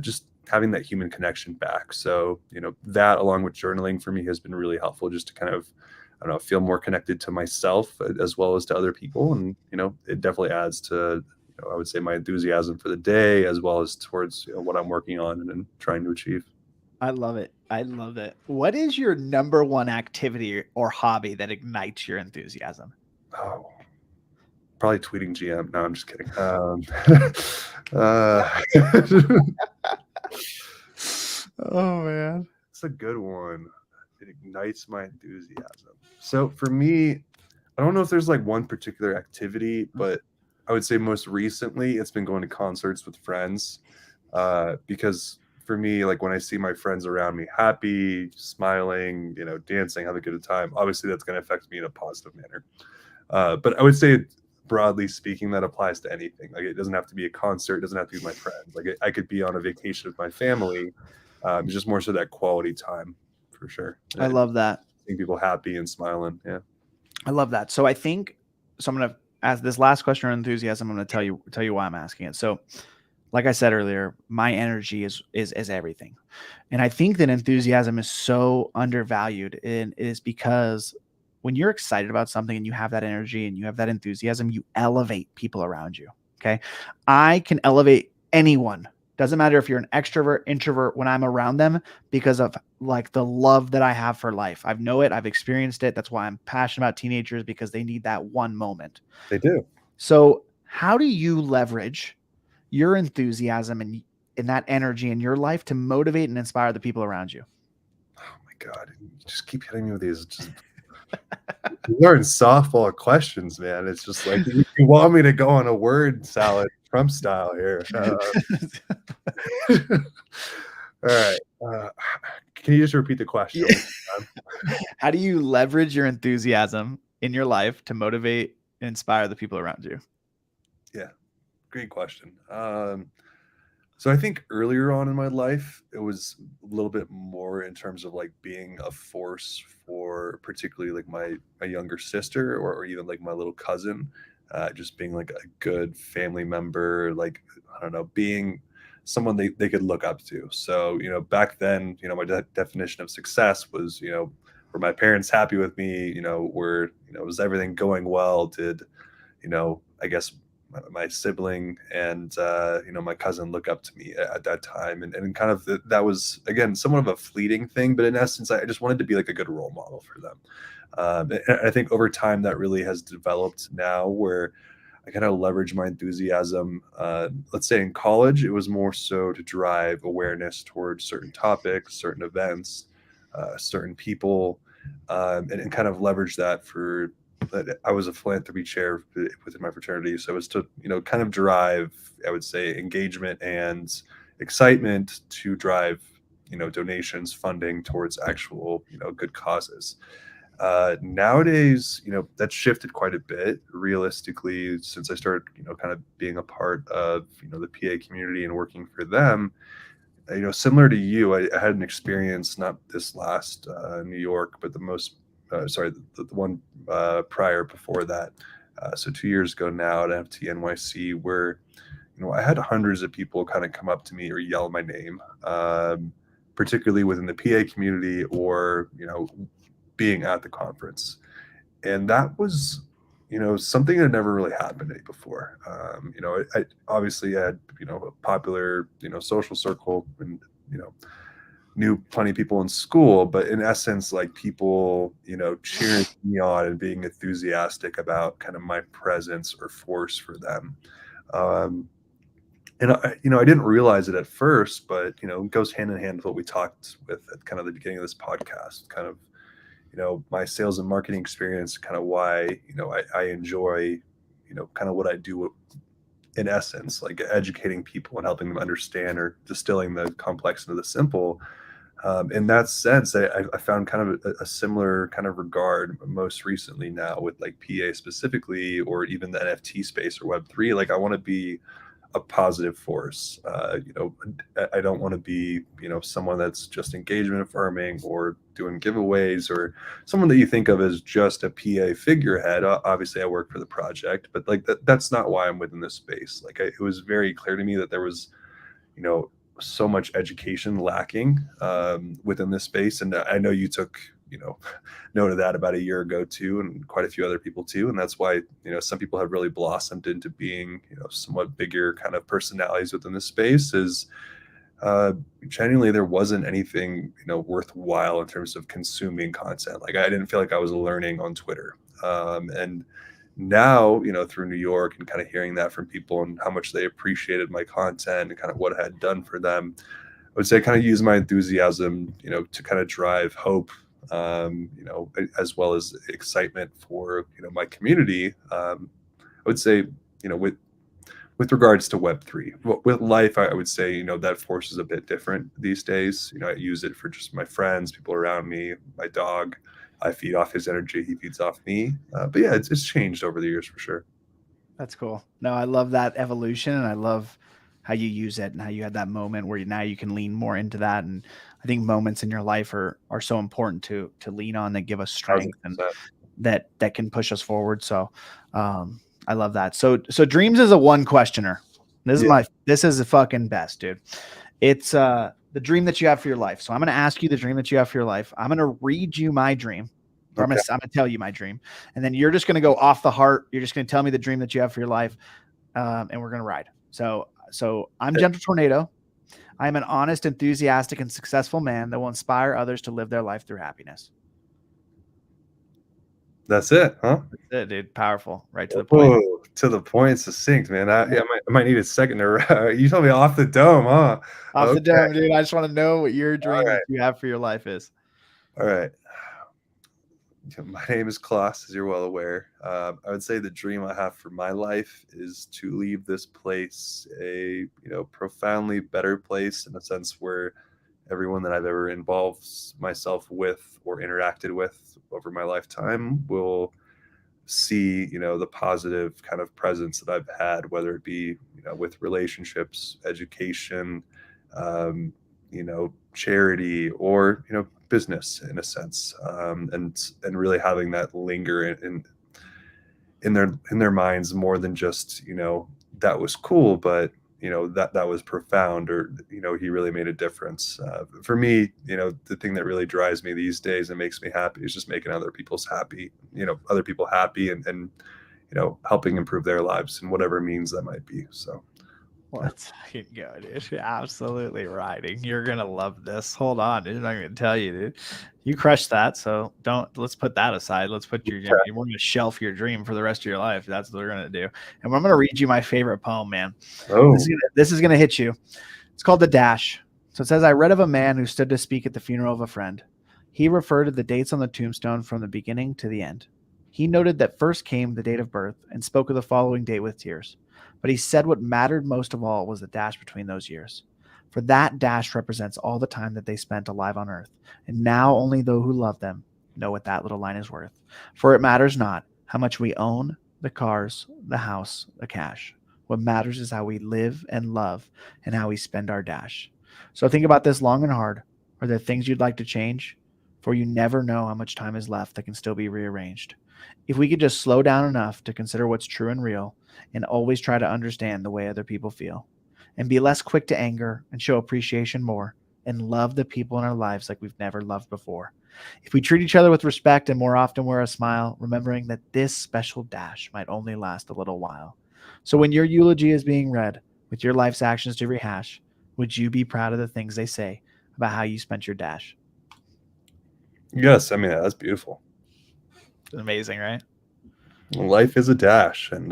just having that human connection back. So, that along with journaling for me has been really helpful, just to kind of, I don't know, feel more connected to myself as well as to other people. And, it definitely adds to, I would say, my enthusiasm for the day, as well as towards what I'm working on and trying to achieve. I love it. I love it. What is your number one activity or hobby that ignites your enthusiasm? Oh, probably tweeting GM. No, I'm just kidding. Oh man, it's a good one. It ignites my enthusiasm. So for me, I don't know if there's like one particular activity, but I would say most recently it's been going to concerts with friends, because for me, like when I see my friends around me happy, smiling, dancing, having a good time, obviously that's going to affect me in a positive manner. But I would say, broadly speaking, that applies to anything. Like, it doesn't have to be a concert, it doesn't have to be my friends. Like, I could be on a vacation with my family. Just more so that quality time, for sure. I love that. Seeing people happy and smiling. Yeah, I love that. So I'm gonna ask this last question on enthusiasm. I'm gonna tell you why I'm asking it. So, like I said earlier, my energy is everything, and I think that enthusiasm is so undervalued. And it is because when you're excited about something and you have that energy and you have that enthusiasm, you elevate people around you. Okay, I can elevate anyone. Doesn't matter if you're an extrovert, introvert, when I'm around them, because of like the love that I have for life. I've experienced it. That's why I'm passionate about teenagers, because they need that one moment. They do. So how do you leverage your enthusiasm and that energy in your life to motivate and inspire the people around you? Oh my God. You just keep hitting me with these. You learn softball questions, man. It's just like, you want me to go on a word salad Trump style here. All right. Can you just repeat the question? How do you leverage your enthusiasm in your life to motivate and inspire the people around you? Yeah, great question. So I think earlier on in my life, it was a little bit more in terms of like being a force for particularly like my younger sister, or even like my little cousin, just being like a good family member, like, I don't know, being someone they could look up to. So, back then, my definition of success was, were my parents happy with me, was everything going well? Did, I guess my sibling and my cousin look up to me at that time, and kind of that was, again, somewhat of a fleeting thing, but in essence I just wanted to be like a good role model for them. And I think over time that really has developed now, where I kind of leverage my enthusiasm. Let's say in college, it was more so to drive awareness towards certain topics, certain events, certain people, and kind of leverage that for. I was a philanthropy chair within my fraternity, so it was to kind of drive, I would say, engagement and excitement to drive donations, funding towards actual good causes. Nowadays, that's shifted quite a bit realistically since I started kind of being a part of the PA community and working for them. Similar to you, I had an experience, not this last New York, but the one prior before that. So 2 years ago now at FT NYC, where I had hundreds of people kind of come up to me or yell my name, particularly within the PA community, or being at the conference. And that was something that never really happened to me before. I obviously had a popular social circle, and knew plenty of people in school, but in essence, like, people cheering me on and being enthusiastic about kind of my presence or force for them. And I didn't realize it at first, but it goes hand in hand with what we talked with at kind of the beginning of this podcast, kind of, my sales and marketing experience, kind of why, I enjoy, kind of what I do in essence, like educating people and helping them understand, or distilling the complex into the simple. In that sense, I found kind of a similar kind of regard most recently now with like PA specifically, or even the NFT space or Web3. Like I want to be a positive force. I don't want to be, someone that's just engagement affirming or doing giveaways, or someone that you think of as just a PA figurehead. Obviously, I work for the project, but like that's not why I'm within this space. Like it was very clear to me that there was, so much education lacking within this space. And I know you took, note of that about a year ago too, and quite a few other people too. And that's why, some people have really blossomed into being, somewhat bigger kind of personalities within the space. Is genuinely there wasn't anything, worthwhile in terms of consuming content. Like I didn't feel like I was learning on Twitter. And now, through New York and kind of hearing that from people and how much they appreciated my content and kind of what I had done for them, I would say I kind of use my enthusiasm, to kind of drive hope, as well as excitement for, my community. I would say, with regards to Web3, with life, I would say, that force is a bit different these days. I use it for just my friends, people around me, my dog. I feed off his energy, he feeds off me. But yeah, it's changed over the years for sure. That's cool. No, I love that evolution, and I love how you use it and how you had that moment where now you can lean more into that. And I think moments in your life are so important to lean on, that give us strength 100%. And that can push us forward. So I love that. So Dreams is a one questioner. This is the fucking best, dude. It's the dream that you have for your life. So I'm going to ask you the dream that you have for your life. I'm going to read you my dream. Or I'm going to tell you my dream. And then you're just going to go off the heart. You're just going to tell me the dream that you have for your life. And we're going to ride. So I'm Gentle Tornado. I am an honest, enthusiastic, and successful man that will inspire others to live their life through happiness. That's it, huh? That's it, dude. Powerful. Right to the point. Whoa, to the point, succinct, man. I might need a second to. You told me off the dome, huh? Off the dome, dude. I just want to know what your dream that you have for your life is. All right. My name is Klaus, as you're well aware. I would say the dream I have for my life is to leave this place a profoundly better place, in a sense where everyone that I've ever involved myself with or interacted with over my lifetime will see, the positive kind of presence that I've had, whether it be, with relationships, education, charity, or, business in a sense, and really having that linger in their minds more than just, that was cool, but that was profound, or he really made a difference. For me, the thing that really drives me these days and makes me happy is just making other people happy, and helping improve their lives in whatever means that might be. So let's fucking go, dude. Absolutely riding. You're gonna love this. Hold on, dude. I'm gonna tell you, dude. You crushed that. So let's put that aside. Let's put we're gonna shelf your dream for the rest of your life. That's what we're gonna do. And I'm gonna read you my favorite poem, man. Oh, this is gonna hit you. It's called The Dash. So it says, I read of a man who stood to speak at the funeral of a friend. He referred to the dates on the tombstone from the beginning to the end. He noted that first came the date of birth and spoke of the following date with tears. But he said what mattered most of all was the dash between those years. For that dash represents all the time that they spent alive on earth. And now only those who love them know what that little line is worth. For it matters not how much we own, the cars, the house, the cash. What matters is how we live and love and how we spend our dash. So think about this long and hard. Are there things you'd like to change? For you never know how much time is left that can still be rearranged. If we could just slow down enough to consider what's true and real, and always try to understand the way other people feel, and be less quick to anger and show appreciation more, and love the people in our lives like we've never loved before. If we treat each other with respect and more often wear a smile, remembering that this special dash might only last a little while. So when your eulogy is being read, with your life's actions to rehash, would you be proud of the things they say about how you spent your dash? Yes, I mean, that's beautiful. It's amazing, right? Life is a dash, and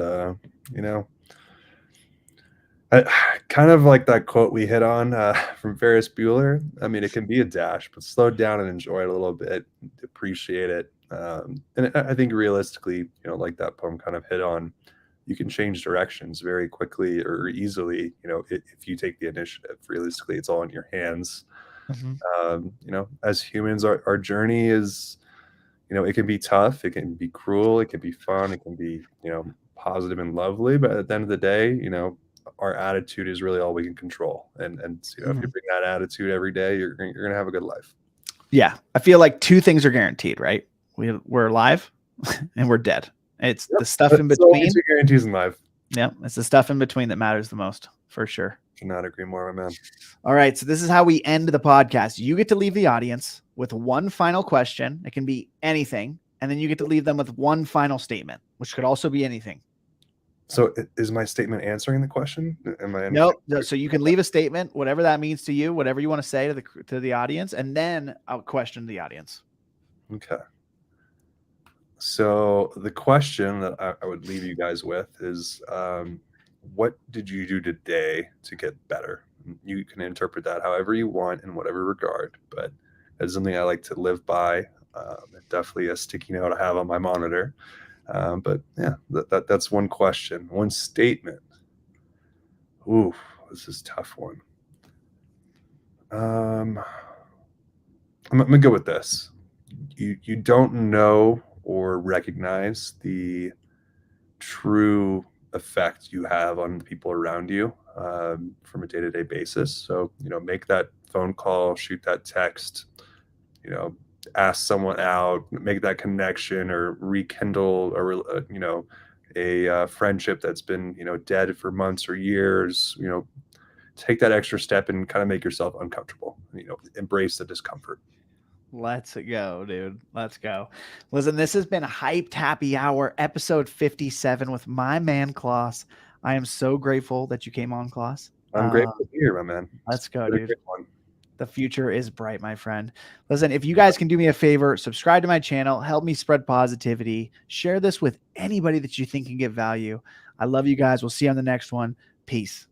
kind of like that quote we hit on from Ferris Bueller. I mean, it can be a dash, but slow down and enjoy it a little bit, appreciate it. And I think realistically, like that poem kind of hit on, you can change directions very quickly or easily, if you take the initiative. Realistically, it's all in your hands. As humans, our journey is, it can be tough, it can be cruel, it can be fun, it can be, positive and lovely, but at the end of the day, our attitude is really all we can control. And if you bring that attitude every day, you're gonna have a good life. Yeah, I feel like two things are guaranteed, right? We're alive and we're dead. It's the stuff in between. Two guarantees in life. Yeah, it's the stuff in between that matters the most, for sure. Cannot agree more, my man. All right, so this is how we end the podcast. You get to leave the audience with one final question. It can be anything, and then you get to leave them with one final statement, which could also be anything. So is my statement answering the question? No. So you can leave a statement, whatever that means to you, whatever you want to say to the audience, and then I'll question the audience. Okay. So the question that I would leave you guys with is, what did you do today to get better? You can interpret that however you want in whatever regard, but it's something I like to live by. Definitely a sticky note I have on my monitor. But yeah, that's one question, one statement. Ooh, this is a tough one. I'm gonna go with this. You don't know or recognize the true effect you have on the people around you from a day-to-day basis. So, make that phone call, shoot that text, ask someone out, make that connection, or rekindle a friendship that's been, dead for months or years. Take that extra step and kind of make yourself uncomfortable, embrace the discomfort. Let's go, dude. Let's go. Listen, this has been Hyped Happy Hour, episode 57 with my man, Klaus. I am so grateful that you came on, Klaus. I'm grateful to be here, my man. Let's go, dude. The future is bright, my friend. Listen, if you guys can do me a favor, subscribe to my channel, help me spread positivity, share this with anybody that you think can get value. I love you guys. We'll see you on the next one. Peace.